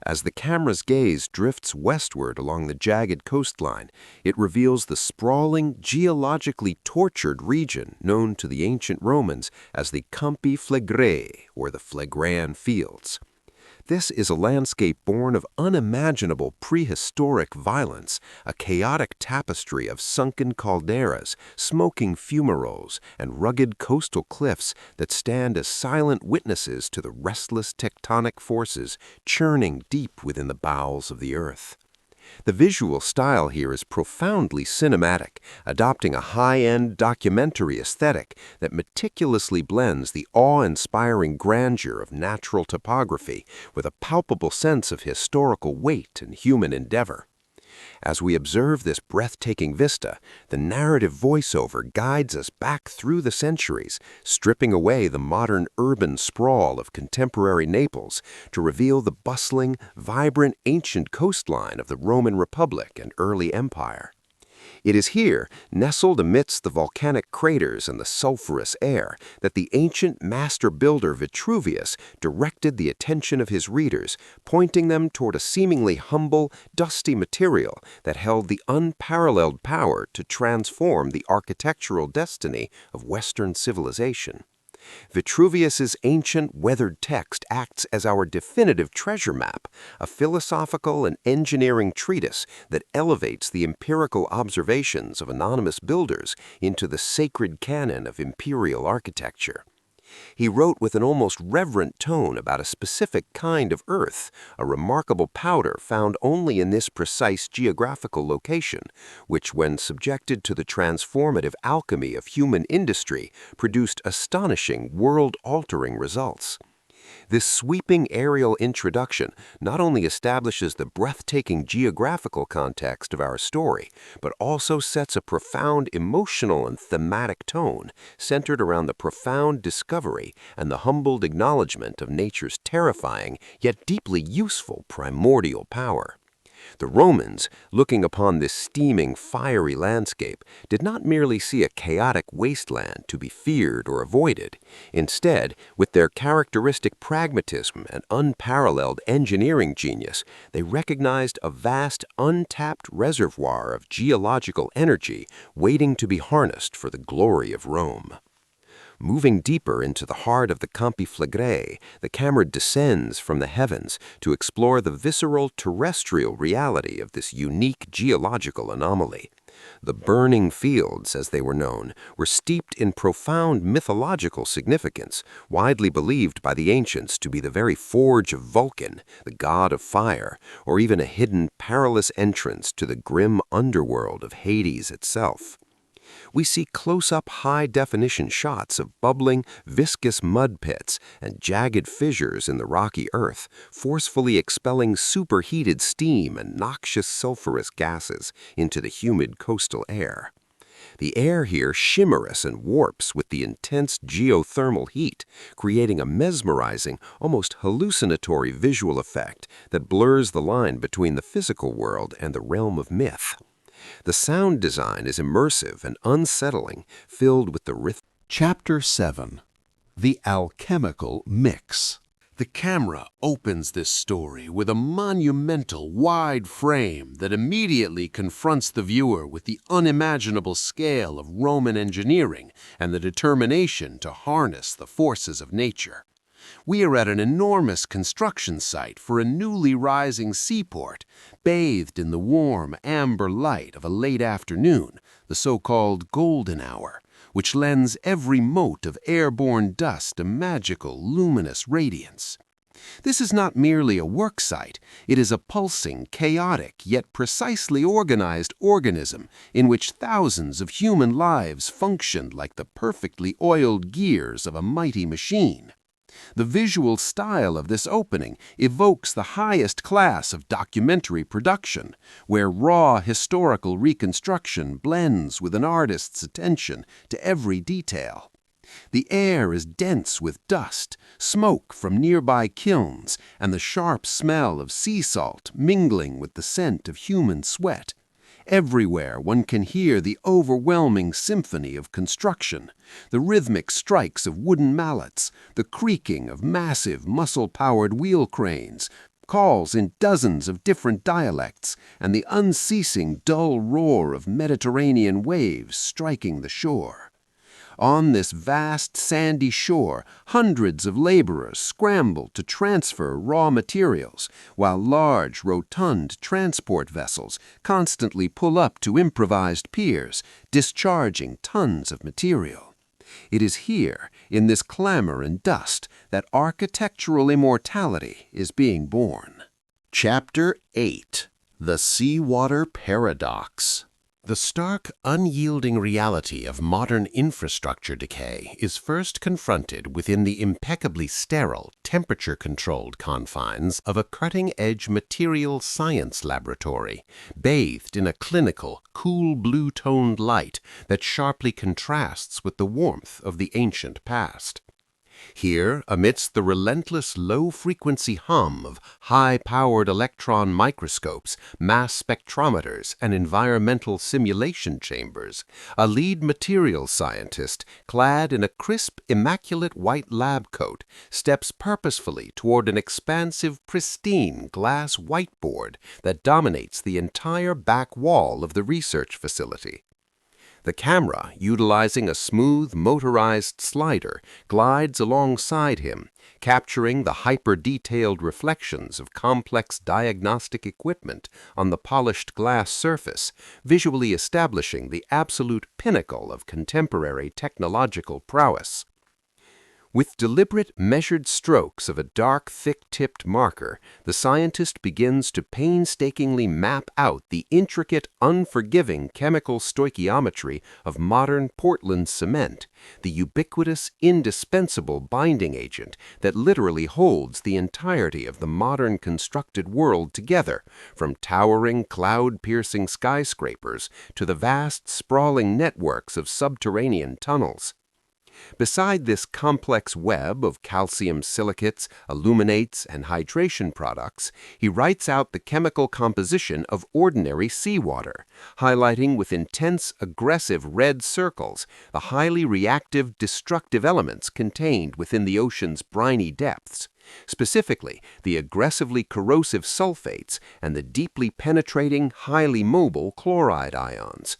As the camera's gaze drifts westward along the jagged coastline, it reveals the sprawling, geologically tortured region known to the ancient Romans as the Campi Flegrei, or the Phlegraean Fields. This is a landscape born of unimaginable prehistoric violence, a chaotic tapestry of sunken calderas, smoking fumaroles, and rugged coastal cliffs that stand as silent witnesses to the restless tectonic forces churning deep within the bowels of the earth. The visual style here is profoundly cinematic, adopting a high-end documentary aesthetic that meticulously blends the awe-inspiring grandeur of natural topography with a palpable sense of historical weight and human endeavor. As we observe this breathtaking vista, the narrative voiceover guides us back through the centuries, stripping away the modern urban sprawl of contemporary Naples to reveal the bustling, vibrant ancient coastline of the Roman Republic and early empire. It is here, nestled amidst the volcanic craters and the sulfurous air, that the ancient master builder Vitruvius directed the attention of his readers, pointing them toward a seemingly humble, dusty material that held the unparalleled power to transform the architectural destiny of Western civilization. Vitruvius's ancient weathered text acts as our definitive treasure map, a philosophical and engineering treatise that elevates the empirical observations of anonymous builders into the sacred canon of imperial architecture. He wrote with an almost reverent tone about a specific kind of earth, a remarkable powder found only in this precise geographical location, which, when subjected to the transformative alchemy of human industry, produced astonishing, world-altering results. This sweeping aerial introduction not only establishes the breathtaking geographical context of our story, but also sets a profound emotional and thematic tone centered around the profound discovery and the humbled acknowledgement of nature's terrifying yet deeply useful primordial power. The Romans, looking upon this steaming, fiery landscape, did not merely see a chaotic wasteland to be feared or avoided. Instead, with their characteristic pragmatism and unparalleled engineering genius, they recognized a vast, untapped reservoir of geological energy waiting to be harnessed for the glory of Rome. Moving deeper into the heart of the Campi Flegrei, the camera descends from the heavens to explore the visceral terrestrial reality of this unique geological anomaly. The burning fields, as they were known, were steeped in profound mythological significance, widely believed by the ancients to be the very forge of Vulcan, the god of fire, or even a hidden perilous entrance to the grim underworld of Hades itself. We see close-up high-definition shots of bubbling, viscous mud pits and jagged fissures in the rocky earth, forcefully expelling superheated steam and noxious sulfurous gases into the humid coastal air. The air here shimmers and warps with the intense geothermal heat, creating a mesmerizing, almost hallucinatory visual effect that blurs the line between the physical world and the realm of myth. The sound design is immersive and unsettling, filled with the rhythm. Chapter 7. The Alchemical Mix. The camera opens this story with a monumental, wide frame that immediately confronts the viewer with the unimaginable scale of Roman engineering and the determination to harness the forces of nature. We are at an enormous construction site for a newly rising seaport, bathed in the warm, amber light of a late afternoon, the so-called golden hour, which lends every mote of airborne dust a magical, luminous radiance. This is not merely a work site, it is a pulsing, chaotic, yet precisely organized organism in which thousands of human lives functioned like the perfectly oiled gears of a mighty machine. The visual style of this opening evokes the highest class of documentary production, where raw historical reconstruction blends with an artist's attention to every detail. The air is dense with dust, smoke from nearby kilns, and the sharp smell of sea salt mingling with the scent of human sweat. Everywhere one can hear the overwhelming symphony of construction, the rhythmic strikes of wooden mallets, the creaking of massive muscle-powered wheel cranes, calls in dozens of different dialects, and the unceasing dull roar of Mediterranean waves striking the shore. On this vast sandy shore, hundreds of laborers scramble to transfer raw materials, while large, rotund transport vessels constantly pull up to improvised piers, discharging tons of material. It is here, in this clamor and dust, that architectural immortality is being born. Chapter 8: The Seawater Paradox. The stark, unyielding reality of modern infrastructure decay is first confronted within the impeccably sterile, temperature-controlled confines of a cutting-edge material science laboratory, bathed in a clinical, cool blue-toned light that sharply contrasts with the warmth of the ancient past. Here, amidst the relentless low-frequency hum of high-powered electron microscopes, mass spectrometers, and environmental simulation chambers, a lead materials scientist, clad in a crisp, immaculate white lab coat, steps purposefully toward an expansive, pristine glass whiteboard that dominates the entire back wall of the research facility. The camera, utilizing a smooth, motorized slider, glides alongside him, capturing the hyper-detailed reflections of complex diagnostic equipment on the polished glass surface, visually establishing the absolute pinnacle of contemporary technological prowess. With deliberate, measured strokes of a dark, thick-tipped marker, the scientist begins to painstakingly map out the intricate, unforgiving chemical stoichiometry of modern Portland cement, the ubiquitous, indispensable binding agent that literally holds the entirety of the modern constructed world together, from towering, cloud-piercing skyscrapers to the vast, sprawling networks of subterranean tunnels. Beside this complex web of calcium silicates, aluminates, and hydration products, he writes out the chemical composition of ordinary seawater, highlighting with intense, aggressive red circles the highly reactive, destructive elements contained within the ocean's briny depths, specifically the aggressively corrosive sulfates and the deeply penetrating, highly mobile chloride ions.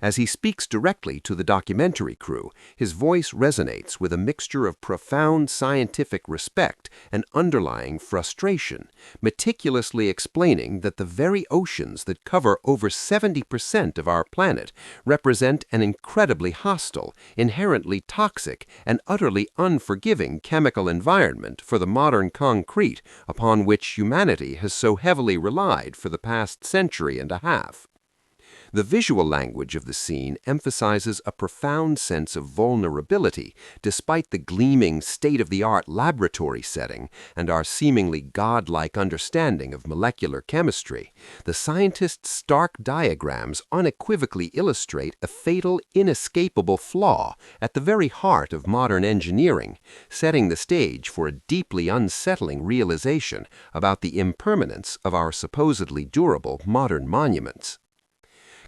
As he speaks directly to the documentary crew, his voice resonates with a mixture of profound scientific respect and underlying frustration, meticulously explaining that the very oceans that cover over 70% of our planet represent an incredibly hostile, inherently toxic, and utterly unforgiving chemical environment for the modern concrete upon which humanity has so heavily relied for the past century and a half. The visual language of the scene emphasizes a profound sense of vulnerability despite the gleaming, state-of-the-art laboratory setting and our seemingly godlike understanding of molecular chemistry. The scientist's stark diagrams unequivocally illustrate a fatal, inescapable flaw at the very heart of modern engineering, setting the stage for a deeply unsettling realization about the impermanence of our supposedly durable modern monuments.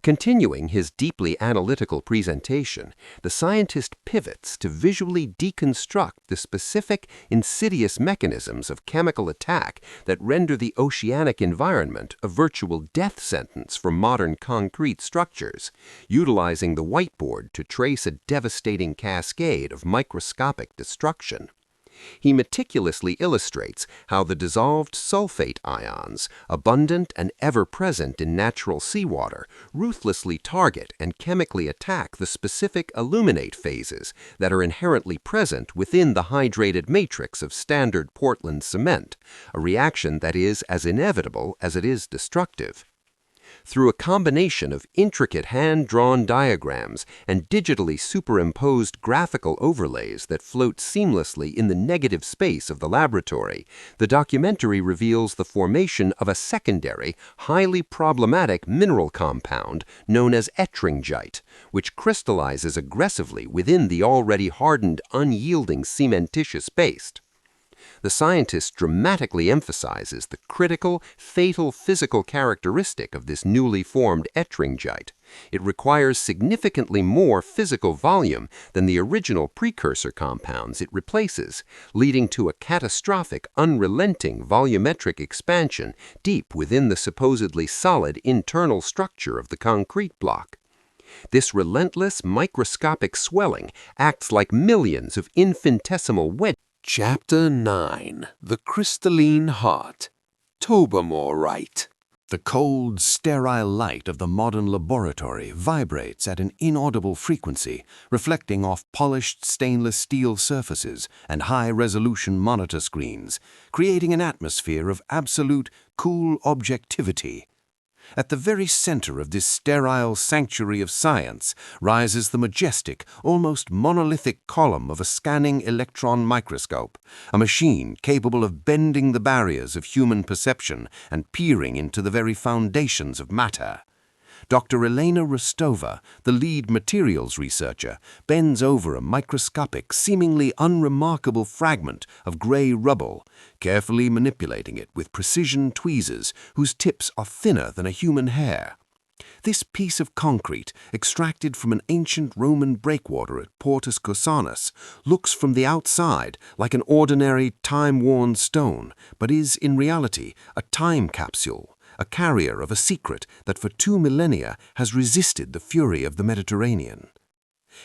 Continuing his deeply analytical presentation, the scientist pivots to visually deconstruct the specific, insidious mechanisms of chemical attack that render the oceanic environment a virtual death sentence for modern concrete structures, utilizing the whiteboard to trace a devastating cascade of microscopic destruction. He meticulously illustrates how the dissolved sulfate ions, abundant and ever-present in natural seawater, ruthlessly target and chemically attack the specific aluminate phases that are inherently present within the hydrated matrix of standard Portland cement, a reaction that is as inevitable as it is destructive. Through a combination of intricate hand-drawn diagrams and digitally superimposed graphical overlays that float seamlessly in the negative space of the laboratory, the documentary reveals the formation of a secondary, highly problematic mineral compound known as ettringite, which crystallizes aggressively within the already hardened, unyielding cementitious paste. The scientist dramatically emphasizes the critical, fatal physical characteristic of this newly formed ettringite. It requires significantly more physical volume than the original precursor compounds it replaces, leading to a catastrophic, unrelenting volumetric expansion deep within the supposedly solid internal structure of the concrete block. This relentless microscopic swelling acts like millions of infinitesimal wedges. Chapter 9. The Crystalline Heart. Tobermorite. The cold, sterile light of the modern laboratory vibrates at an inaudible frequency, reflecting off polished stainless steel surfaces and high-resolution monitor screens, creating an atmosphere of absolute, cool objectivity. At the very center of this sterile sanctuary of science rises the majestic, almost monolithic column of a scanning electron microscope, a machine capable of bending the barriers of human perception and peering into the very foundations of matter. Dr. Elena Rostova, the lead materials researcher, bends over a microscopic, seemingly unremarkable fragment of gray rubble, carefully manipulating it with precision tweezers whose tips are thinner than a human hair. This piece of concrete, extracted from an ancient Roman breakwater at Portus Cosanus, looks from the outside like an ordinary time-worn stone, but is in reality a time capsule, a carrier of a secret that for 2 millennia has resisted the fury of the Mediterranean.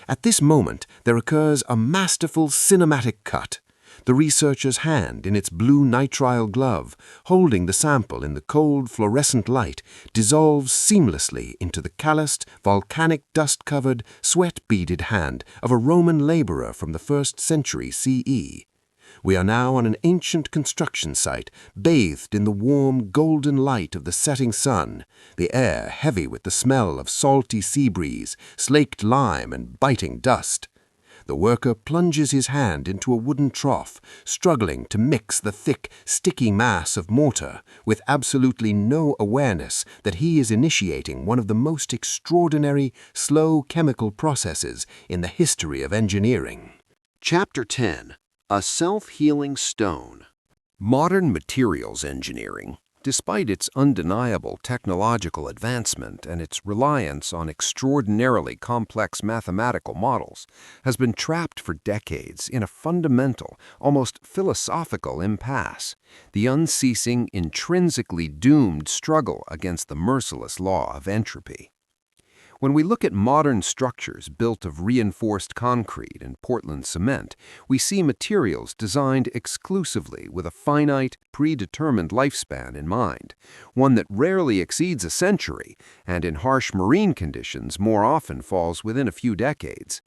At this moment, there occurs a masterful cinematic cut. The researcher's hand in its blue nitrile glove, holding the sample in the cold fluorescent light, dissolves seamlessly into the calloused, volcanic dust-covered, sweat-beaded hand of a Roman laborer from the 1st century CE. We are now on an ancient construction site, bathed in the warm, golden light of the setting sun, the air heavy with the smell of salty sea breeze, slaked lime, and biting dust. The worker plunges his hand into a wooden trough, struggling to mix the thick, sticky mass of mortar, with absolutely no awareness that he is initiating one of the most extraordinary, slow chemical processes in the history of engineering. Chapter 10. A self-healing stone. Modern materials engineering, despite its undeniable technological advancement and its reliance on extraordinarily complex mathematical models, has been trapped for decades in a fundamental, almost philosophical impasse, the unceasing, intrinsically doomed struggle against the merciless law of entropy. When we look at modern structures built of reinforced concrete and Portland cement, we see materials designed exclusively with a finite, predetermined lifespan in mind, one that rarely exceeds a century and in harsh marine conditions more often falls within a few decades.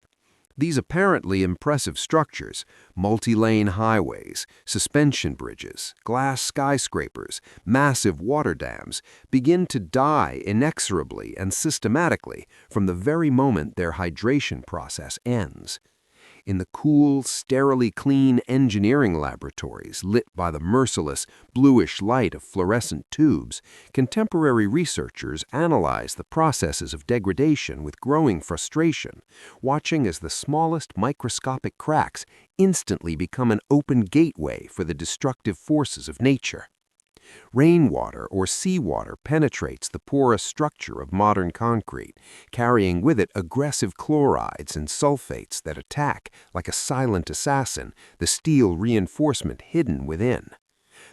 These apparently impressive structures, multi-lane highways, suspension bridges, glass skyscrapers, massive water dams, begin to die inexorably and systematically from the very moment their hydration process ends. In the cool, sterilely clean engineering laboratories lit by the merciless, bluish light of fluorescent tubes, contemporary researchers analyze the processes of degradation with growing frustration, watching as the smallest microscopic cracks instantly become an open gateway for the destructive forces of nature. Rainwater or seawater penetrates the porous structure of modern concrete, carrying with it aggressive chlorides and sulfates that attack, like a silent assassin, the steel reinforcement hidden within.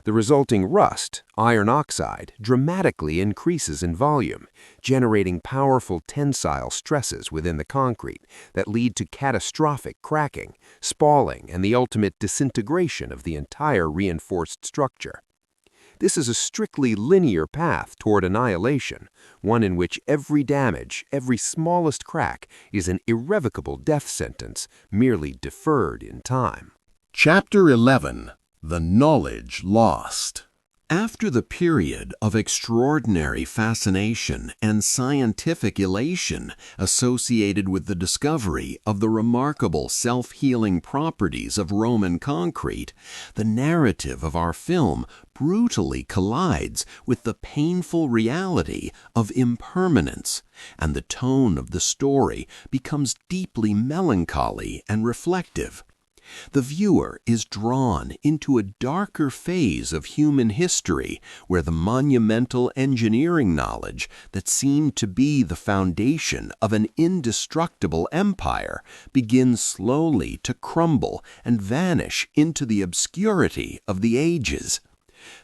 The resulting rust, iron oxide, dramatically increases in volume, generating powerful tensile stresses within the concrete that lead to catastrophic cracking, spalling, and the ultimate disintegration of the entire reinforced structure. This is a strictly linear path toward annihilation, one in which every damage, every smallest crack, is an irrevocable death sentence, merely deferred in time. Chapter 11. The Knowledge Lost. After the period of extraordinary fascination and scientific elation associated with the discovery of the remarkable self-healing properties of Roman concrete, the narrative of our film brutally collides with the painful reality of impermanence, and the tone of the story becomes deeply melancholy and reflective. The viewer is drawn into a darker phase of human history where the monumental engineering knowledge that seemed to be the foundation of an indestructible empire begins slowly to crumble and vanish into the obscurity of the ages.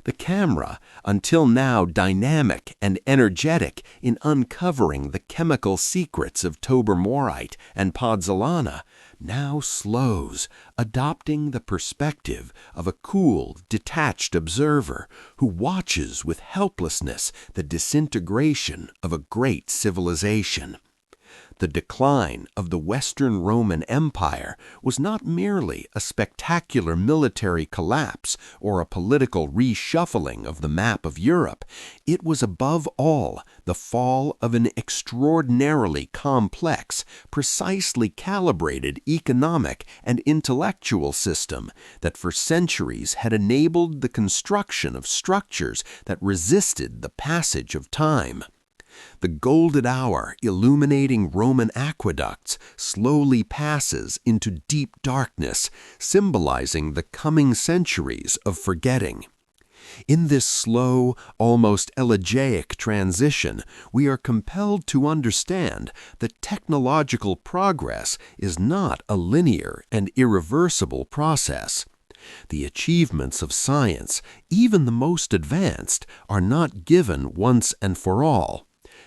The camera, until now dynamic and energetic in uncovering the chemical secrets of Tobermorite and Pozzuoli, now slows, adopting the perspective of a cool, detached observer who watches with helplessness the disintegration of a great civilization. The decline of the Western Roman Empire was not merely a spectacular military collapse or a political reshuffling of the map of Europe. It was above all the fall of an extraordinarily complex, precisely calibrated economic and intellectual system that for centuries had enabled the construction of structures that resisted the passage of time. The golden hour illuminating Roman aqueducts slowly passes into deep darkness, symbolizing the coming centuries of forgetting. In this slow, almost elegiac transition, we are compelled to understand that technological progress is not a linear and irreversible process. The achievements of science, even the most advanced, are not given once and for all.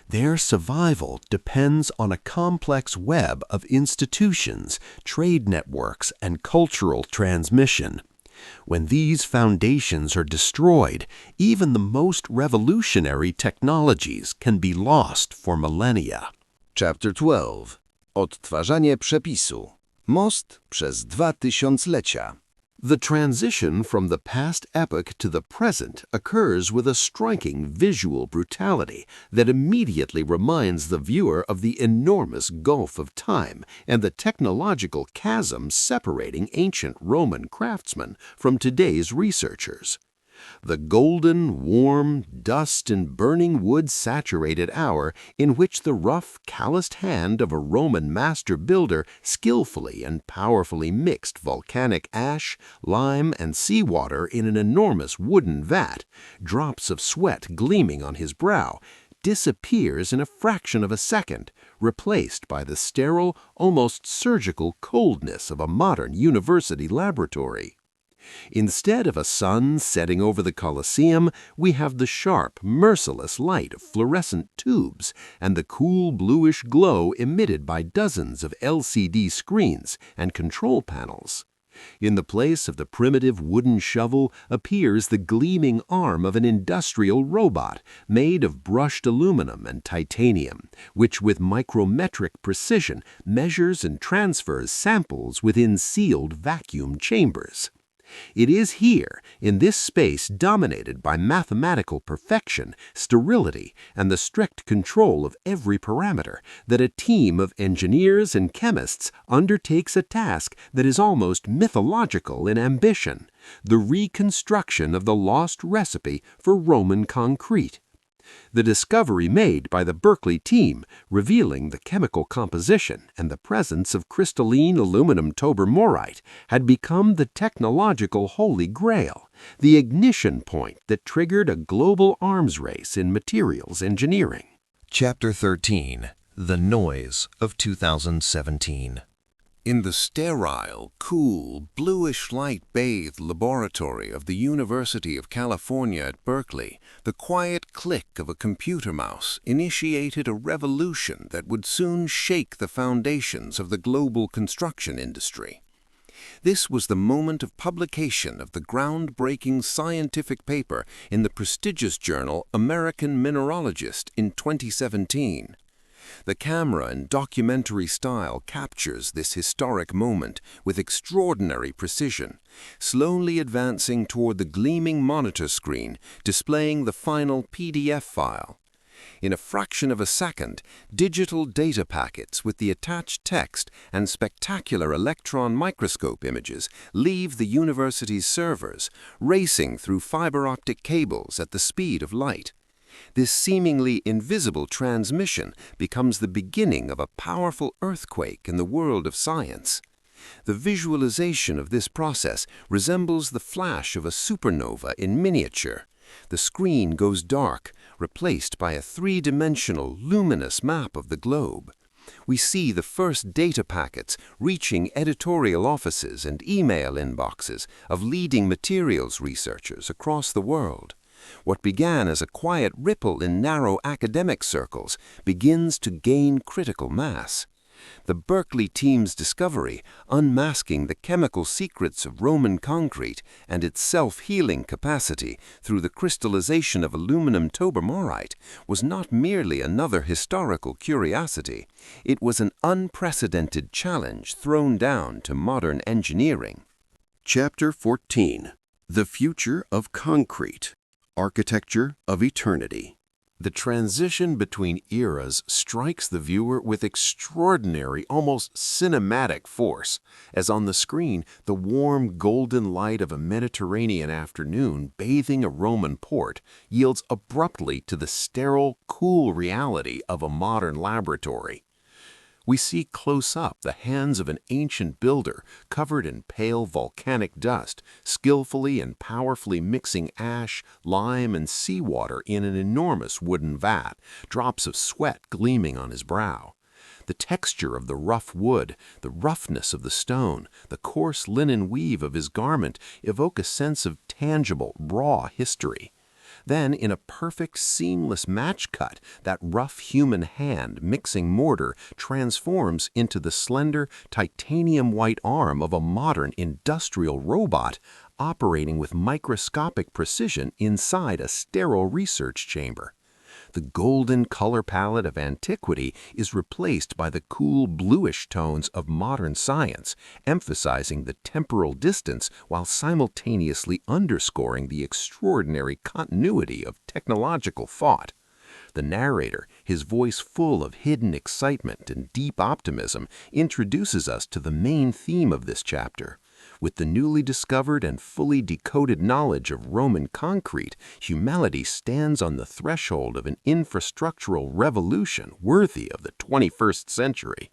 Their survival depends on a complex web of institutions, trade networks, and cultural transmission. When these foundations are destroyed, even the most revolutionary technologies can be lost for millennia. Chapter 12. Odtwarzanie przepisu. Most przez 2000-lecia. The transition from the past epoch to the present occurs with a striking visual brutality that immediately reminds the viewer of the enormous gulf of time and the technological chasm separating ancient Roman craftsmen from today's researchers. The golden, warm, dust and burning wood-saturated hour in which the rough, calloused hand of a Roman master builder skillfully and powerfully mixed volcanic ash, lime, and seawater in an enormous wooden vat, drops of sweat gleaming on his brow, disappears in a fraction of a second, replaced by the sterile, almost surgical coldness of a modern university laboratory. Instead of a sun setting over the Colosseum, we have the sharp, merciless light of fluorescent tubes and the cool bluish glow emitted by dozens of LCD screens and control panels. In the place of the primitive wooden shovel appears the gleaming arm of an industrial robot made of brushed aluminum and titanium, which with micrometric precision measures and transfers samples within sealed vacuum chambers. It is here, in this space dominated by mathematical perfection, sterility, and the strict control of every parameter, that a team of engineers and chemists undertakes a task that is almost mythological in ambition: the reconstruction of the lost recipe for Roman concrete. The discovery made by the Berkeley team, revealing the chemical composition and the presence of crystalline aluminum Tobermorite, had become the technological holy grail, the ignition point that triggered a global arms race in materials engineering. Chapter 13. The Noise of 2017. In the sterile, cool, bluish light-bathed laboratory of the University of California at Berkeley, the quiet click of a computer mouse initiated a revolution that would soon shake the foundations of the global construction industry. This was the moment of publication of the groundbreaking scientific paper in the prestigious journal American Mineralogist in 2017. The camera in documentary style captures this historic moment with extraordinary precision, slowly advancing toward the gleaming monitor screen displaying the final PDF file. In a fraction of a second, digital data packets with the attached text and spectacular electron microscope images leave the university's servers, racing through fiber optic cables at the speed of light. This seemingly invisible transmission becomes the beginning of a powerful earthquake in the world of science. The visualization of this process resembles the flash of a supernova in miniature. The screen goes dark, replaced by a three-dimensional, luminous map of the globe. We see the first data packets reaching editorial offices and email inboxes of leading materials researchers across the world. What began as a quiet ripple in narrow academic circles begins to gain critical mass. The Berkeley team's discovery, unmasking the chemical secrets of Roman concrete and its self-healing capacity through the crystallization of aluminum Tobermorite, was not merely another historical curiosity. It was an unprecedented challenge thrown down to modern engineering. Chapter 14. The Future of Concrete. Architecture of Eternity. The transition between eras strikes the viewer with extraordinary, almost cinematic force, as on the screen the warm golden light of a Mediterranean afternoon bathing a Roman port yields abruptly to the sterile, cool reality of a modern laboratory. We see close up the hands of an ancient builder covered in pale volcanic dust, skillfully and powerfully mixing ash, lime, and seawater in an enormous wooden vat, drops of sweat gleaming on his brow. The texture of the rough wood, the roughness of the stone, the coarse linen weave of his garment evoke a sense of tangible, raw history. Then, in a perfect, seamless match cut, that rough human hand mixing mortar transforms into the slender, titanium-white arm of a modern industrial robot operating with microscopic precision inside a sterile research chamber. The golden color palette of antiquity is replaced by the cool bluish tones of modern science, emphasizing the temporal distance while simultaneously underscoring the extraordinary continuity of technological thought. The narrator, his voice full of hidden excitement and deep optimism, introduces us to the main theme of this chapter. With the newly discovered and fully decoded knowledge of Roman concrete, humanity stands on the threshold of an infrastructural revolution worthy of the 21st century.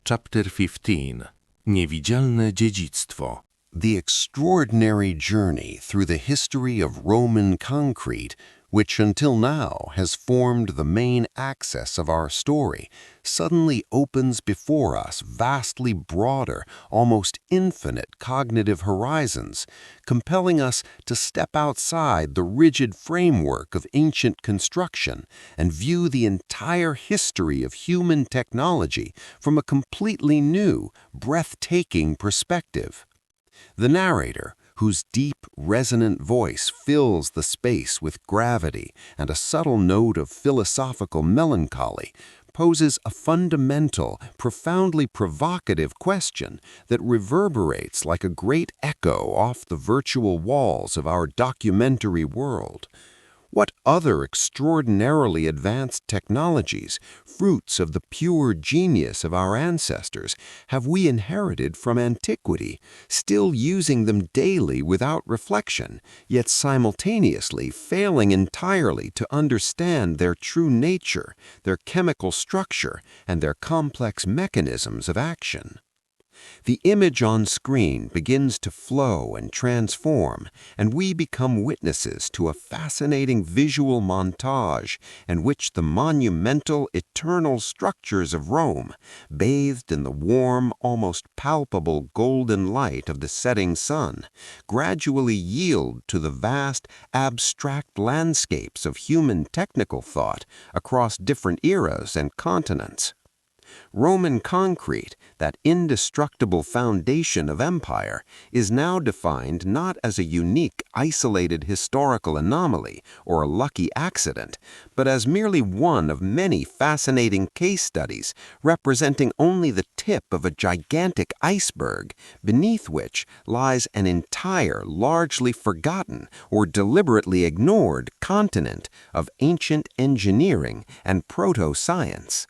Chapter 15. Niewidzialne dziedzictwo. The extraordinary journey through the history of Roman concrete, which until now has formed the main axis of our story, suddenly opens before us vastly broader, almost infinite cognitive horizons, compelling us to step outside the rigid framework of ancient construction and view the entire history of human technology from a completely new, breathtaking perspective. The narrator, whose deep, resonant voice fills the space with gravity and a subtle note of philosophical melancholy, poses a fundamental, profoundly provocative question that reverberates like a great echo off the virtual walls of our documentary world. What other extraordinarily advanced technologies, fruits of the pure genius of our ancestors, have we inherited from antiquity, still using them daily without reflection, yet simultaneously failing entirely to understand their true nature, their chemical structure, and their complex mechanisms of action? The image on screen begins to flow and transform, and we become witnesses to a fascinating visual montage in which the monumental, eternal structures of Rome, bathed in the warm, almost palpable golden light of the setting sun, gradually yield to the vast, abstract landscapes of human technical thought across different eras and continents. Roman concrete, that indestructible foundation of empire, is now defined not as a unique, isolated historical anomaly or a lucky accident, but as merely one of many fascinating case studies representing only the tip of a gigantic iceberg beneath which lies an entire, largely forgotten or deliberately ignored continent of ancient engineering and proto-science.